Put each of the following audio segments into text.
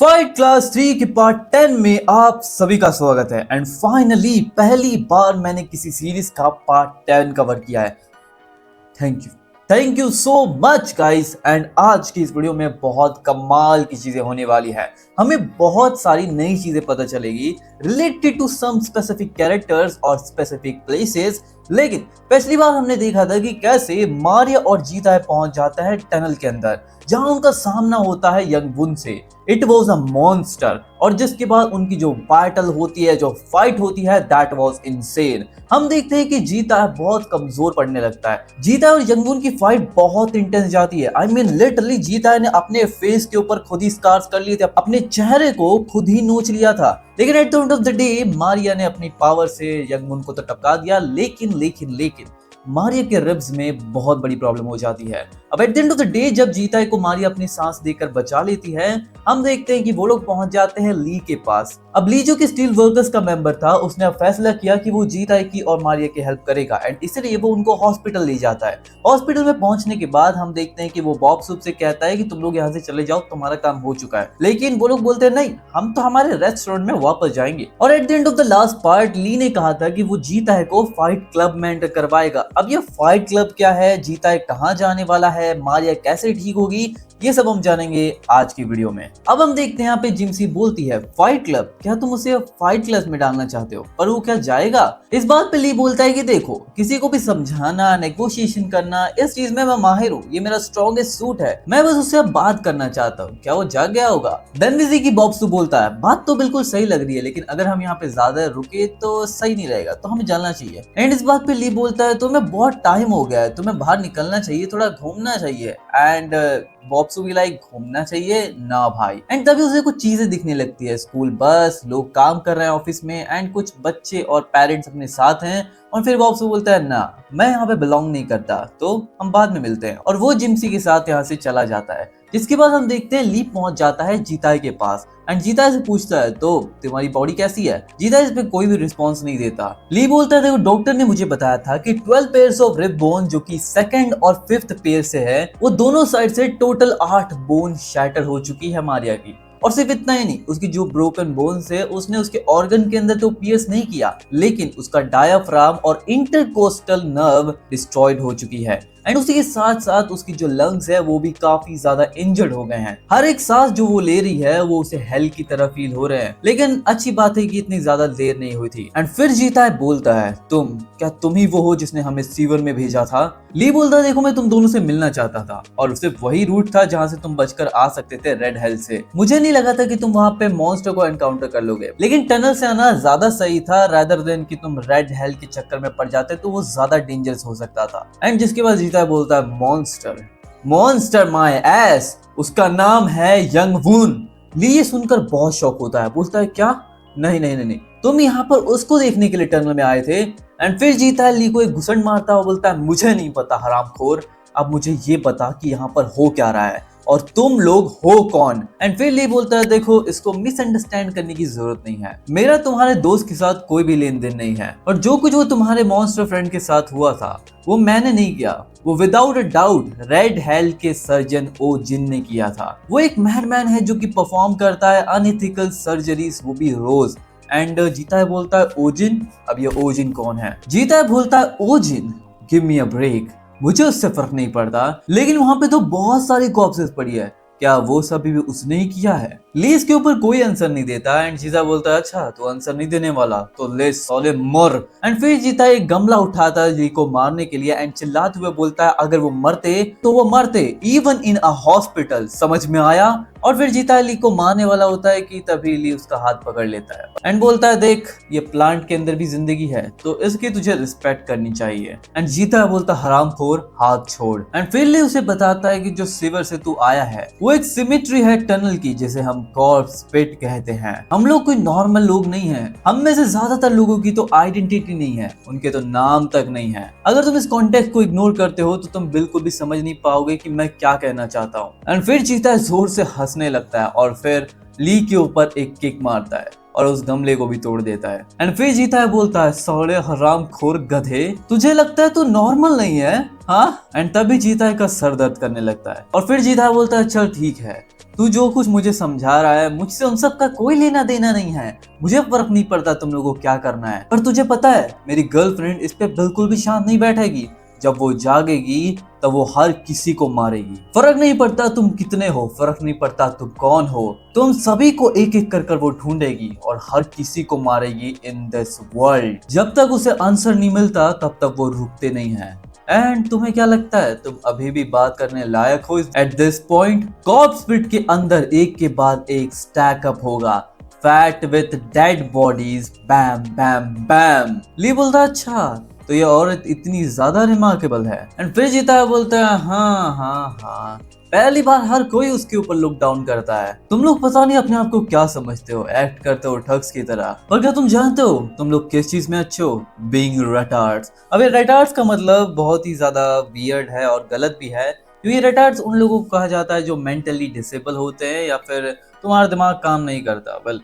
Fight class 3 के part 10 में आप सभी का स्वागत है। एंड फाइनली पहली बार मैंने किसी सीरीज का पार्ट 10 कवर किया है। Thank you so much guys. And आज की इस वीडियो में बहुत कमाल की चीजें होने वाली है। हमें बहुत सारी नई चीजें पता चलेगी related to some specific characters और स्पेसिफिक प्लेसेस। लेकिन पिछली बार हमने देखा था कि कैसे मारिया और जीता पहुंच जाता है टनल के अंदर जहां उनका सामना होता है यंग वुन से। इट वॉज अ मॉन्स्टर और जिसके बाद उनकी जो बैटल होती है, जो फाइट होती है, दैट वॉज इनसेन। हम देखते हैं कि जीता बहुत कमजोर पड़ने लगता है। जीता और यंगवुन की फाइट बहुत इंटेंस जाती है। आई मीन लिटरली जीता ने अपने फेस के ऊपर खुद ही स्कार्स कर लिए थे, अपने चेहरे को खुद ही नोच लिया था। लेकिन eight the end of the day Maria ने अपनी पावर से यंगवुन को तो टपका दिया। लेकिन मारिया के रिब्स में बहुत बड़ी प्रॉब्लम हो जाती है। अब eight the end of the day जब जीता को मारिया अपनी सांस देकर बचा लेती है, हम देखते हैं कि वो लोग पहुंच जाते हैं ली के पास। अब ली जो कि स्टील वर्कर्स का मेंबर था, उसने अब फैसला किया कि वो जीता की और मारिया की हेल्प करेगा एंड इसलिए वो उनको हॉस्पिटल ले जाता है। हॉस्पिटल में पहुंचने के बाद हम देखते हैं कि वो बॉब सूप से कहता है कि तुम लोग यहाँ से चले जाओ, तुम्हारा काम हो चुका है। लेकिन वो लोग बोलते हैं नहीं, हम तो हमारे रेस्टोरेंट में वापस जाएंगे। और at the end of the last part Lee ने कहा था कि वो जीता को फाइट क्लब में एंटर करवाएगा। अब ये फाइट क्लब क्या है, जीता कहाँ जाने वाला है, मारिया कैसे ठीक होगी, ये सब हम जानेंगे आज की वीडियो में। अब हम देखते हैं यहाँ पे जिमसी बोलती है फाइट क्लब, क्या तुम उसे फाइट क्लब में डालना चाहते हो? पर वो क्या जाएगा? इस बात पे ली बोलता है कि देखो, किसी को भी समझाना, नेगोशिएशन करना, इस चीज में मैं माहिर हूँ, ये मेरा स्ट्रॉन्गेस्ट सूट है, मैं बस उससे बात करना चाहता हूँ, क्या वो जाग गया होगा? बेनविजी की बॉब्सू बोलता है बात तो बिल्कुल सही लग रही है, लेकिन अगर हम यहाँ पे ज्यादा रुके तो सही नहीं रहेगा, तो हमें जाना चाहिए। एंड इस बात पे ली बोलता है तुम्हें बहुत टाइम हो गया है, तुम्हें बाहर निकलना चाहिए, थोड़ा घूमना चाहिए। एंड बॉब्सू भी लाइक घूमना चाहिए ना भाई। एंड तभी उसे कुछ चीजें दिखने लगती है, स्कूल बस, लोग काम कर रहे हैं ऑफिस में एंड कुछ बच्चे और पेरेंट्स अपने साथ हैं। और फिर बॉब्सू बोलता है ना, मैं यहाँ पे बिलोंग नहीं करता, तो हम बाद में मिलते हैं। और वो जिमसी के साथ यहाँ से चला जाता है। जिसके बाद हम देखते हैं ली पहुंच जाता है जीता के पास एंड जीता से पूछता है तो तुम्हारी बॉडी कैसी है? जीता इस पे कोई भी रिस्पॉन्स नहीं देता। ली बोलता है देखो, डॉक्टर ने मुझे बताया था कि 12 पेयर्स ऑफ रिब बोन जो कि सेकंड और फिफ्थ पेयर से है, वो दोनों साइड से टोटल 8 बोन शैटर हो चुकी है मारिया की। और सिर्फ इतना ही नहीं, उसकी जो ब्रोकन बोन्स है उसने उसके ऑर्गन के अंदर तो पियर्स नहीं किया, लेकिन उसका डायाफ्राम और इंटरकोस्टल नर्व डिस्ट्रॉयड हो चुकी है। एंड उसी के साथ साथ उसकी जो लंग्स है वो भी काफी ज्यादा इंजर्ड हो गए हैं। हर एक सांस जो वो ले रही है वो उसे हेल की तरह फील हो रहे हैं। लेकिन अच्छी बात है कि इतनी ज्यादा देर नहीं हुई थी। एंड फिर जीता है बोलता है क्या तुम ही वो हो जिसने हमें सीवर में भेजा था? ली बोलता है देखो, मैं तुम दोनों से मिलना चाहता था और सिर्फ वही रूट था जहाँ से तुम बचकर आ सकते थे रेड हेल से। मुझे नहीं लगा था कि तुम वहाँ पे मॉन्स्टर को एनकाउंटर कर लोगे, लेकिन टनल से आना ज्यादा सही था रादर देन कि तुम रेड हेल के चक्कर में पड़ जाते, तो वो ज्यादा डेंजरस हो सकता था। एंड जिसके बाद जीता बोलता है मॉन्स्टर माय एस, उसका नाम है यंग वुन। ली ये सुनकर बहुत शॉक होता है, बोलता है क्या? नहीं, तुम यहाँ पर उसको देखने के लिए टनल में आए थे? एंड फिर जीता है ली को एक घुसड़ मारता हुआ बोलता है मुझे नहीं पता हरामखोर, अब मुझे ये बता कि यहाँ पर हो क्या रहा है और तुम लोग हो कौन? एंड फिर ली बोलता है देखो, इसको मिसअंडरस्टैंड करने की जरूरत नहीं है, मेरा तुम्हारे दोस्त के साथ कोई भी लेन देन नहीं है और जो कुछ वो तुम्हारे मॉन्स्टर फ्रेंड के साथ हुआ था वो मैंने नहीं किया, वो without a doubt red hello के सर्जन ओ जिन ने किया था। वो एक मैडमैन है जो कि परफॉर्म करता है अनएथिकल सर्जरीज, वो भी रोज। एंड जीता है बोलता है ओजिन, अब ये ओजिन कौन है? जीता है बोलता है ओजिन, गिव मी अ ब्रेक, मुझे उससे फर्क नहीं पड़ता, लेकिन वहां पे तो बहुत सारी कॉर्प्सेस पड़ी है, क्या वो सभी भी उसने ही किया है? ली इसके ऊपर कोई आंसर नहीं देता। एंड जीता बोलता है अच्छा तो आंसर नहीं देने वाला तो ले साले मर। एंड फिर जीता एक गमला उठाता है ली को मारने के लिए एंड चिल्लाते हुए बोलता है अगर वो मरते तो वो मरते इवन इन अ हॉस्पिटल, समझ में आया? और फिर जीता ली को मारने वाला होता है कि तभी ली उसका हाथ पकड़ लेता है एंड बोलता है देख, ये प्लांट के अंदर भी जिंदगी है तो इसकी तुझे रिस्पेक्ट करनी चाहिए। एंड जीता बोलता हरामखोर हाथ छोड़। एंड फिर ली उसे बताता है कि जो सिवर से तू आया है वो एक सिमेट्री है टनल की, जिसे हम कॉर्प्स पिट कहते हैं। हम लोग कोई नॉर्मल लोग नहीं हैं, हम में से ज्यादातर लोगों की तो आइडेंटिटी नहीं है, उनके तो नाम तक नहीं है। अगर तुम इस कॉन्टेक्स्ट को इग्नोर करते हो तो तुम बिल्कुल भी समझ नहीं पाओगे कि मैं क्या कहना चाहता हूँ। एंड फिर जीता जोर से हंसने लगता है और फिर ली के ऊपर एक किक मारता है और उस गमले को भी तोड़ देता है। एंड फिर जीता है बोलता है साले हरामखोर गधे, तुझे लगता है तू नॉर्मल नहीं है हाँ? एंड तभी जीता है का सर दर्द करने लगता है और फिर जीता है बोलता है चल ठीक है, तू जो कुछ मुझे समझा रहा है मुझसे उन सब का कोई लेना देना नहीं है, मुझे फर्क नहीं पड़ता तुम लोगों को क्या करना है, पर तुझे पता है मेरी गर्लफ्रेंड इस पे बिल्कुल भी शांत नहीं बैठेगी। जब वो जागेगी तब वो हर किसी को मारेगी। फर्क नहीं पड़ता तुम कितने हो, फर्क नहीं पड़ता तुम कौन हो, तुम सभी को एक एक कर वो ढूंढेगी और हर किसी को मारेगी इन दिस वर्ल्ड। जब तक उसे आंसर नहीं मिलता तब तक वो रुकते नहीं है। एंड तुम्हें क्या लगता है तुम अभी भी बात करने लायक हो? एट दिस पॉइंट कॉर्प्स पिट के अंदर एक के बाद एक स्टैक अप होगा, फैट विथ डेड बॉडीज, बैम बैम बैम। ली बोलता अच्छा तो ये औरत इतनी ज्यादा रिमार्केबल है। एंड फिर जीता है बोलता है हाँ हाँ हाँ, पहली बार हर कोई उसके ऊपर लुक डाउन करता है। तुम लोग पता नहीं अपने आप को क्या समझते हो, एक्ट करते हो ठग्स की तरह, पर क्या तुम जानते हो तुम लोग किस चीज में अच्छे हो? Being retards. अब ये रिटार्ड्स का मतलब बहुत ही ज्यादा वियर्ड है और गलत भी है, क्योंकि रिटार्ड्स उन लोगों को कहा जाता है जो मेंटली डिसेबल होते हैं या फिर तुम्हारा दिमाग काम नहीं करता। वेल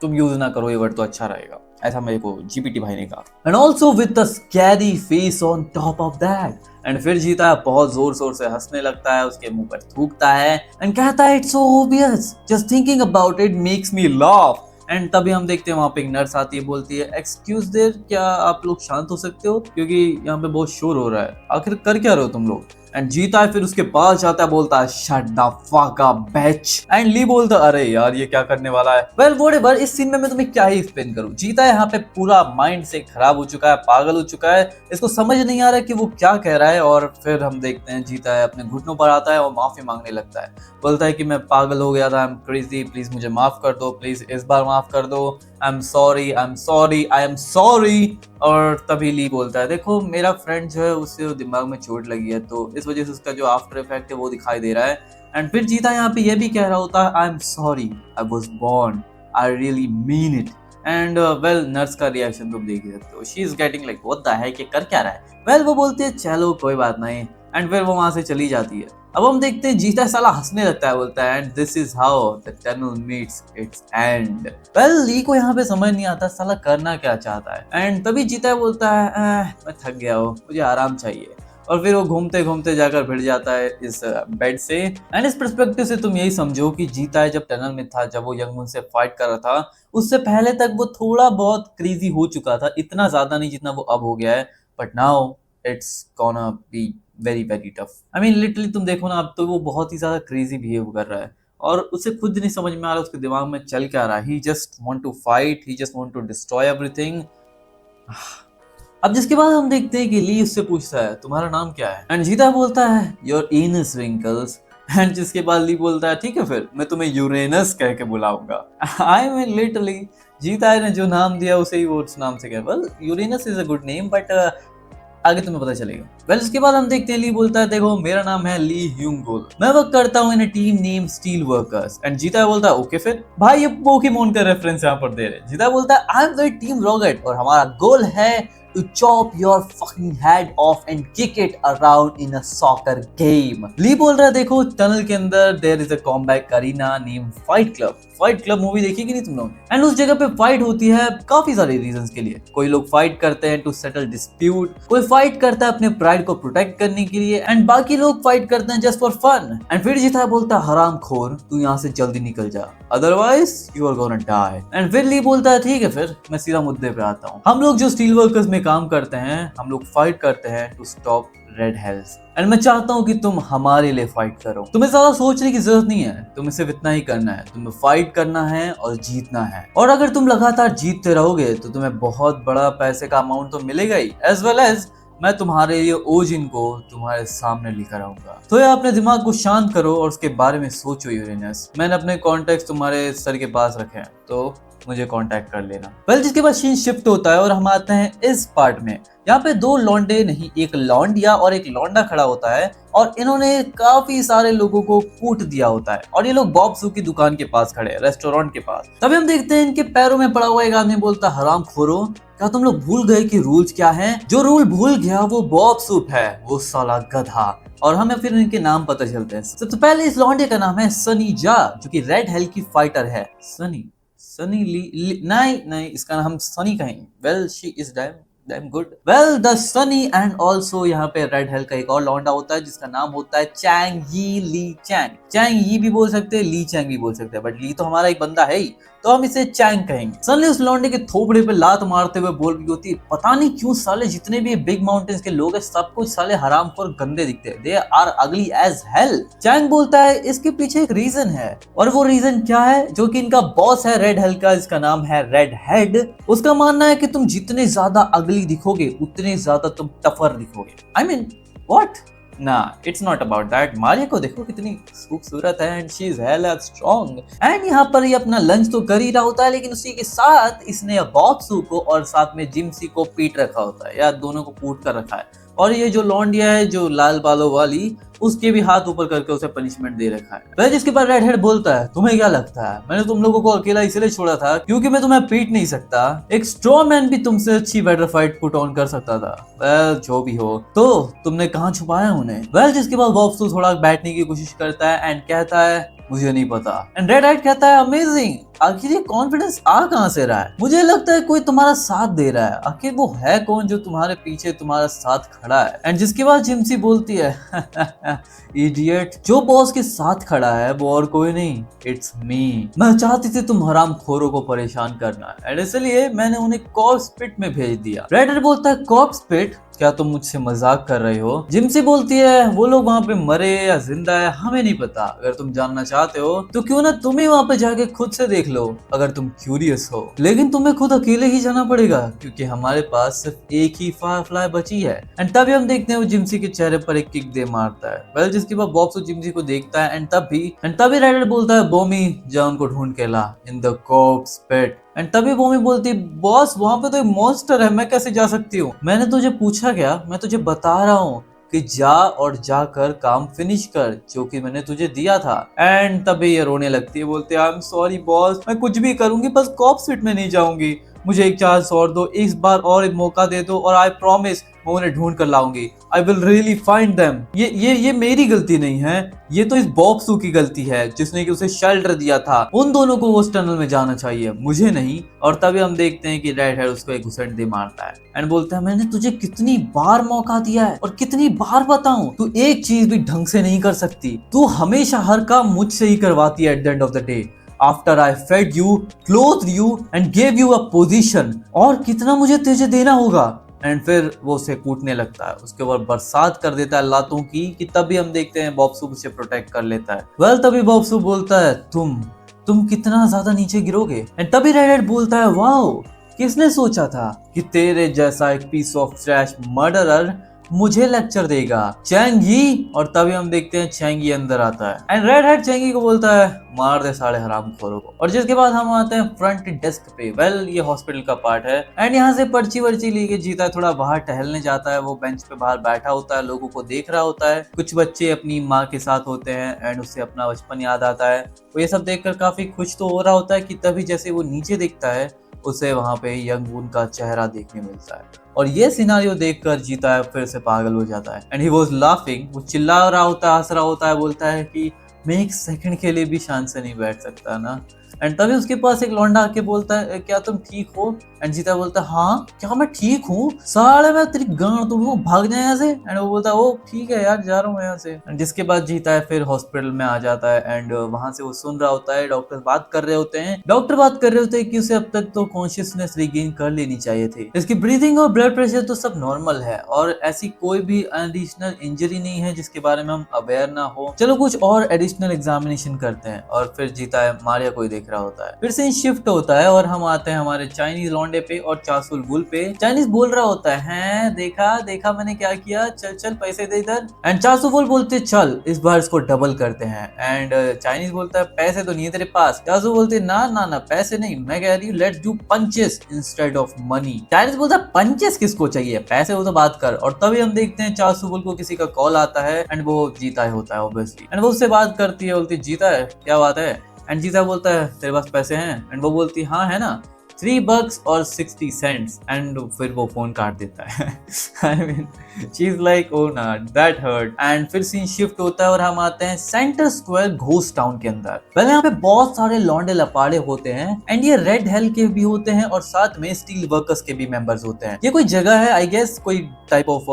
तुम यूज ना करो ये वर्ड तो अच्छा रहेगा, ऐसा मेरे को जीपीटी भाई ने कहा। And also with the scary face on top of that. And फिर जीता बहुत जोर शोर से हंसने लगता है, उसके मुंह पर थूकता है एंड कहता है it's so obvious, just thinking about it makes me laugh. And तभी हम देखते हैं वहां पे एक नर्स आती है, बोलती है एक्सक्यूज देयर, क्या आप लोग शांत हो सकते हो क्योंकि यहाँ पे बहुत शोर हो रहा है, आखिर कर क्या रहे हो तुम लोग? एंड जीता है फिर उसके पास जाता है, बोलता है shut the fuck up bitch. And Lee बोलता अरे यार ये क्या करने वाला है। वेल व्हाटएवर, इस सीन में मैं तुम्हें क्या ही एक्सप्लेन करूं। जीता है यहाँ पे पूरा माइंड से खराब हो चुका है, पागल हो चुका है, इसको समझ नहीं आ रहा है कि वो क्या कह रहा है। और फिर हम देखते हैं जीता है अपने घुटनों पर आता है और माफी मांगने लगता है, बोलता है कि मैं पागल हो गया था, आई एम क्रेजी, प्लीज मुझे माफ कर दो, प्लीज इस बार माफ कर दो, आई am sorry I am sorry I am sorry. और तभी ली बोलता है देखो मेरा फ्रेंड जो है उससे दिमाग में चोट लगी है तो इस वजह से उसका जो आफ्टर इफेक्ट है वो दिखाई दे रहा है। एंड फिर जीता यहाँ पे ये भी कह रहा होता है I am sorry, I was born, I really mean it. And well nurse का रिएक्शन तुम देख ही सकते हो, she is getting like what the heck, ये कर क्या रहा है। वेल वो बोलती है चलो कोई बात नहीं, एंड फिर वो वहां से चली जाती है। अब हम देखते हैं जीता साला हंसने लगता है, बोलता है and this is how the tunnel meets its end. Well Lee को यहाँ पे समझ नहीं आता साला करना क्या चाहता है। एंड तभी जीता बोलता है मैं थक गया हूँ, मुझे आराम चाहिए। और फिर वो घूमते घूमते जाकर भिड़ जाता है इस बेड से। एंड इस पर्सपेक्टिव से तुम यही समझो कि जीता है जब टनल में था, जब वो यंगमून से फाइट कर रहा था, उससे पहले तक वो थोड़ा बहुत क्रेजी हो चुका था, इतना ज्यादा नहीं जितना वो अब हो गया है, but now it's gonna be very very tough. I mean literally तुम देखो ना अब तो वो बहुत ही ज्यादा क्रेजी बिहेव कर रहा है और उसे खुद नहीं समझ में आ रहा उसके दिमाग में चल क्या रहा है। He just want to fight, he just want to destroy everything. अब जिसके बाद हम देखते हैं कि ली उससे पूछता है तुम्हारा नाम क्या है, एंड जीता बोलता है योर एनस रिंकल्स। एंड जिसके बाद ली बोलता है ठीक है फिर मैं तुम्हें यूरेनस कह के बुलाऊंगा। आई मीन लिटरली जीता ने जो नाम दिया उसे ही वो उस नाम से कह, well Uranus is a good name but आगे तुम्हें पता चलेगा। वेल इसके बाद हम देखते हैं ली बोलता है देखो मेरा नाम है ली ह्यूंगोल, मैं वर्क करता हूँ in a team name steel workers. And जीता बोलता है ओके फिर भाई ये पोकेमोन का रेफरेंस यहाँ पर दे रहे। जीता बोलता है I am the team rocket और हमारा गोल है to chop your fucking head off and kick it around in a soccer game। ली बोल रहा है देखो टनल के अंदर there is a combat arena named Fight Club। Fight club movie देखी कि नहीं तुम लोग? एंड उस जगह पे फाइट होती है काफी सारे रीजंस के लिए। कोई लोग फाइट करते हैं टू सेटल डिस्प्यूट, कोई फाइट करता है अपने प्राइड को प्रोटेक्ट करने के लिए, एंड बाकी लोग फाइट करते हैं जस्ट फॉर फन। एंड फिर जीता बोलता है हराम खोर तू यहाँ से जल्दी निकल जा otherwise you are gonna die. And फिर ली बोलता है ठीक है फिर मैं सीधा मुद्दे पे आता हूँ। हम लोग जो स्टील वर्कर्स में काम करते हैं हम लोग फाइट करते हैं टू स्टॉप रेड हेल्स, एंड मैं चाहता हूँ कि तुम हमारे लिए फाइट करो। तुम्हें ज्यादा सोचने की जरूरत नहीं है, तुम्हें सिर्फ इतना ही करना है, तुम्हें फाइट करना है और जीतना है। और अगर तुम लगातार जीतते रहोगे तो तुम्हें बहुत बड़ा पैसे का अमाउंट तो मिलेगा ही, एज वेल एज मैं तुम्हारे लिए ओजिन को तुम्हारे सामने लेकर आऊंगा। तो ये अपने दिमाग को शांत करो और उसके बारे में सोचो यूरेनस। मैंने अपने कॉन्टेक्ट तुम्हारे सर के पास रखे हैं तो मुझे कांटेक्ट कर लेना। वेल जिसके बाद सीन शिफ्ट होता है और हम आते हैं इस पार्ट में। यहाँ पे दो लौंडे नहीं एक लौंडिया और एक लौंडा खड़ा होता है और इन्होंने काफी सारे लोगों को कूट दिया होता है और ये लोग बॉब सू की दुकान के पास खड़े हैं, रेस्टोरेंट के पास। तभी हम देखते हैं इनके पैरों में पड़ा हुआ एक आदमी बोलता हराम खोरो क्या तुम लोग भूल गए कि रूल्स क्या हैं? जो रूल भूल गया वो बॉब सूप है, वो साला गधा। और हमें फिर इनके नाम पता चलते हैं। सबसे पहले इस लौंडे का नाम है सनी जा जो कि रेड हेल की फाइटर है। सनी ली नहीं इसका नाम सनी कहेंगे। Well she is dead Damn good. Well, the Sunny and also यहाँ पे रेड हेल का एक और लौंडा होता है जिसका नाम होता है चैंग यी ली चैंग। चैंग यी भी बोल सकते हैं, ली चैंग भी बोल सकते हैं, बट ली तो हमारा एक बंदा है ही, तो हम इसे चैंग कहेंगे। सनी उस लौंडे के थोपड़े पे लात मारते हुए बोल रही होती है, पता नहीं क्यों साले जितने भी बिग माउंटेन्स के लोग हैं सब कुछ साले हरामखोर गंदे दिखते हैं, they are ugly as hell. Chang बोलता है इसके पीछे एक रीजन है, और वो रीजन क्या है? जो कि इनका बॉस है रेड हेल का, इसका नाम है रेड हेड। उसका मानना है कि तुम जितने ज्यादा अगली दिखोगे उतने ज्यादा तुम टफर दिखोगे। I mean what? ना, it's not about that. Maria को देखो कितनी खूबसूरत है and she is hell strong. And यहाँ पर ये अपना लंच तो कर ही रहा होता है, लेकिन उसी के साथ इसने बॉब्सू को और साथ में जिमसी को पीट रखा होता है, या दोनों को कूट कर रखा है। और ये जो लौंडिया है जो लाल बालों वाली, उसके भी हाथ ऊपर करके उसे पनिशमेंट दे रखा है। फिर जिसके बाद रेड हेड बोलता है, तुम्हें क्या लगता है मैंने तुम लोगों को अकेला इसलिए छोड़ा था क्योंकि मैं तुम्हें पीट नहीं सकता? एक स्ट्रॉ मैन भी तुमसे अच्छी बेटर फाइट पुट ऑन कर सकता था। वेल जो भी हो, तो तुमने कहाँ छुपाया उन्हें? वेल जिसके बाद बॉब्स थोड़ा बैठने की कोशिश करता है एंड कहता है मुझे नहीं पता। एंड रेड हेड कहता है अमेजिंग, आखिर ये कॉन्फिडेंस आ कहां से रहा है? मुझे लगता है कोई तुम्हारा साथ दे रहा है। आखिर वो है कौन जो तुम्हारे पीछे तुम्हारा साथ खड़ा है? एंड जिसके बाद जिमसी बोलती है इडियट, जो बॉस के साथ खड़ा है वो और कोई नहीं, इट्स मी। मैं चाहती थी तुम हराम खोरों को परेशान करना, एंड इसलिए मैंने उन्हें कॉर्प्स पिट में भेज दिया। रेडर बोलता है कॉर्प्स पिट? क्या तुम मुझसे मजाक कर रहे हो? जिमसी बोलती है वो लोग वहाँ पे मरे या जिंदा है हमें नहीं पता, अगर तुम जानना चाहते हो तो क्यों ना तुम ही वहाँ पे जाके खुद से देख लो अगर तुम क्यूरियस हो। लेकिन तुम्हें खुद अकेले ही जाना पड़ेगा क्योंकि हमारे पास सिर्फ एक ही फायरफ्लाई बची है। एंड तभी हम देखते हैं वो जिमसी के चेहरे पर एक किक दे मारता है। वेल जिसके बाद बॉब्स जिमसी को देखता है एंड तभी राइडर बोलता है बॉमी जा उनको ढूंढ के ला in the corpse pit. And तभी बॉमी बोलती बॉस वहां पे तो एक मॉन्स्टर है, मैं कैसे जा सकती हूँ? मैंने तुझे पूछा क्या? मैं तुझे बता रहा हूँ कि जा और जाकर काम फिनिश कर जो कि मैंने तुझे दिया था। एंड तभी ये रोने लगती है, बोलते आई एम सॉरी बॉस, मैं कुछ भी करूंगी बस कॉर्प्स पिट में नहीं जाऊंगी, मुझे एक चांस और दो, इस बार और एक मौका दे दो और आई प्रॉमिस मैं उन्हें ढूंढ कर लाऊंगी। I will really find them. ये मेरी गलती नहीं है, ये तो इस बॉब्सू की गलती है जिसने कि उसे शेल्टर दिया था। उन दोनों को उस टनल में जाना चाहिए, मुझे नहीं। और तभी हम देखते हैं कि रेड हेड उसको एक घुसट दे मारता है एंड बोलता है मैंने तुझे कितनी बार मौका दिया है और कितनी बार बताऊं, तू एक चीज भी ढंग से नहीं कर सकती। तू हमेशा हर काम मुझसे ही करवाती है at the end of the day. After I fed you, clothed you and gave you a position, और कितना मुझे तुझे देना होगा? एंड फिर वो उसे कूटने लगता है, उसके ऊपर बरसात कर देता है लातों की। कि तभी हम देखते हैं बॉब्सू उसे प्रोटेक्ट कर लेता है। वेल तभी बॉब्सू बोलता है तुम कितना ज्यादा नीचे गिरोगे? एंड तभी रेड बोलता है वाओ, किसने सोचा था कि तेरे जैसा एक पीस ऑफ ट्रैश मर्डरर मुझे लेक्चर देगा, चैंगी। और तभी हम देखते हैं चैंगी अंदर आता है एंड रेड हेड चैंगी को बोलता है मार दे साले हरामखोरों को। और जिसके बाद हम आते हैं फ्रंट डेस्क पे। वेल ये हॉस्पिटल का पार्ट है एंड यहाँ से पर्ची वर्ची लेके जीता थोड़ा बाहर टहलने जाता है। वो बेंच पे बाहर बैठा होता है, लोगों को देख रहा होता है। कुछ बच्चे अपनी माँ के साथ होते हैं एंड उससे अपना बचपन याद आता है। वो ये सब देखकर काफी खुश तो हो रहा होता है कि तभी जैसे वो नीचे देखता है उसे वहां पे यंग वून का चेहरा देखने मिलता है। और ये सिनारियो देखकर जीता है फिर से पागल हो जाता है एंड ही वाज लाफिंग। वो चिल्ला रहा होता है, हंस रहा होता है, बोलता है कि मैं एक सेकंड के लिए भी शांत से नहीं बैठ सकता ना। एंड तभी उसके पास एक लौंडा आके बोलता है क्या तुम ठीक हो? एंड जीता बोलता है हाँ क्या मैं ठीक हूँ, साले मैं तेरी गांड तोड़ूंगा, भाग जाए यहाँ से। एंड वो बोलता है ओ ठीक है यार जा रहा हूँ यहाँ से। एंड जिसके बाद जीता है फिर हॉस्पिटल में आ जाता है एंड वहां से वो सुन रहा होता है डॉक्टर बात कर रहे होते हैं कि उसे अब तक तो कॉन्शियसनेस रिगेन कर लेनी चाहिए थी, इसकी ब्रीथिंग और ब्लड प्रेशर तो सब नॉर्मल है और ऐसी कोई भी एडिशनल इंजरी नहीं है जिसके बारे में हम अवेयर ना हो। चलो कुछ और एडिशनल एग्जामिनेशन करते हैं। और फिर जीता है मारिया को देख रहा होता है। फिर से शिफ्ट होता है और हम आते हैं हमारे चाइनीज लौंडे पे और चासुल बुल पे। चाइनीज बोल रहा होता है देखा मैंने क्या किया, चल चल पैसे दे इधर। एंड चासुल बुल बोलते चल इस बार इसको डबल करते हैं। एंड चाइनीज बोलता है पैसे तो नहीं है तेरे पास। चासु बोलते ना ना ना पैसे नहीं, मैं कह रही हूँ let's do punches instead of money. Chinese बोलता है पंचेस किसको चाहिए, पैसे हो तो बात कर। और तभी हम देखते हैं चासु बुल को किसी का कॉल आता है एंड वो जीता है होता है ऑब्वियसली। एंड वो उससे बात करती है, बोलती जीता है क्या बात है? एंड जीता बोलता है तेरे पास पैसे हैं? एंड वो बोलती हाँ है ना, $3 और 60 सेंट्स एंड फिर वो फोन काट देता है। I mean she is like oh ना दैट हर्ट। एंड फिर सीन शिफ्ट होता है और हम आते हैं सेंटर स्क्वायर घोस्ट टाउन के अंदर। पहले यहाँ पे बहुत सारे लौंडे लपाड़े होते हैं एंड ये रेड हेल के भी होते हैं और साथ में स्टील वर्कर्स के भी मेंबर्स होते हैं। ये कोई जगह है आई गेस, कोई टाइप ऑफ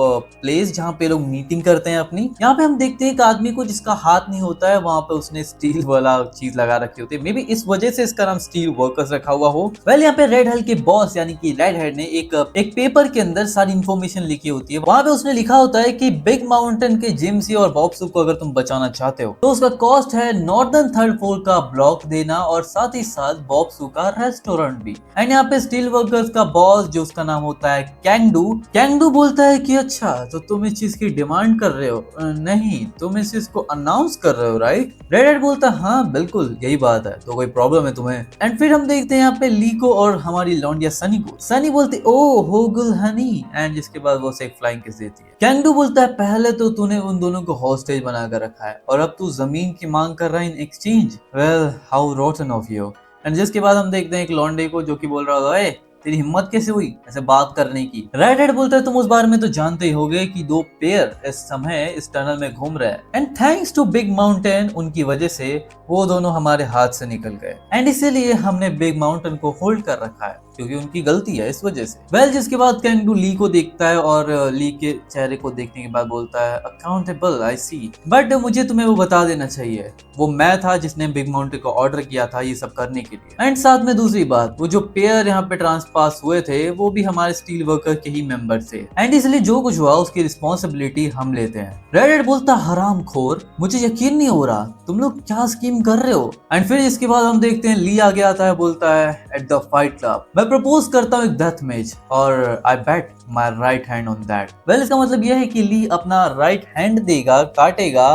प्लेस जहाँ पे लोग मीटिंग करते हैं अपनी। यहाँ पे हम देखते हैं एक आदमी को जिसका हाथ नहीं होता है, वहाँ पे उसने स्टील वाला चीज लगा रखी होती है। मे बी इस वजह से इसका नाम स्टील वर्कर्स रखा हुआ हो। वेल यहाँ पे रेड हेल के बॉस यानी कि रेड हेड ने एक पेपर के अंदर सारी इन्फॉर्मेशन लिखी होती है। वहाँ पे उसने लिखा होता है कि बिग माउंटेन के जिम्सी और बॉब्सू को अगर तुम बचाना चाहते हो तो उसका कॉस्ट है नॉर्दर्न थर्ड फ्लोर का ब्लॉक देना और साथ ही साथ बॉब्सू का रेस्टोरेंट भी। एंड यहाँ पे स्टील वर्कर्स का बॉस जो उसका नाम होता है कैंगडू बोलता है कि अच्छा तो तुम इस चीज की डिमांड कर रहे हो, नहीं तुम इस चीज को अनाउंस कर रहे हो राइट। रेड हेड बोलता है हाँ बिल्कुल यही बात है, तो कोई प्रॉब्लम है तुम्हें। एंड फिर हम देखते हैं यहाँ पे ली को और हमारी लौंडिया सनी को। सनी बोलती ओ होगल हनी एंड जिसके बाद वो उसे एक फ्लाइंग किस देती है। कैंगडू बोलता है पहले तो तूने उन दोनों को हॉस्टेज बनाकर रखा है और अब तू जमीन की मांग कर रहा है in exchange. Well how rotten of you. And जिसके बाद हम देखते हैं एक लौंडे को जो कि बोल रहा होगा तेरी हिम्मत कैसे हुई ऐसे बात करने की। रेड हेड बोलता है तुम उस बारे में तो जानते ही होगे कि दो पेयर इस समय इस टनल में घूम रहे हैं and thanks to big mountain उनकी वजह से वो दोनों हमारे हाथ से निकल गए एंड इसीलिए हमने बिग माउंटेन को होल्ड कर रखा है क्योंकि उनकी गलती है इस वजह से। वेल जिसके बाद कैंगडू ली को देखता है और ली के चेहरे को देखने के बाद बोलता है अकाउंटेबल आई सी, बट मुझे तुम्हें वो बता देना चाहिए वो मैं था जिसने बिग माउंटेन को ऑर्डर किया था ये सब करने के लिए। एंड साथ में दूसरी बात वो जो पेयर यहाँ पे ट्रांसपास हुए थे वो भी हमारे स्टील वर्कर के ही मेंबर थे एंड इसलिए जो कुछ हुआ उसकी रिस्पॉन्सिबिलिटी हम लेते हैं। रेड हेड बोलता हराम खोर मुझे यकीन नहीं हो रहा तुम लोग क्या स्कीम कर रहे हो। एंड फिर इसके बाद हम देखते हैं ली आगे आता है, बोलता है एट द फाइट क्लब मैं प्रपोज करता हूँ एक डेथ मैच और I bet my right hand on that. Well इसका मतलब यह है कि ली अपना राइट हैंड देगा काटेगा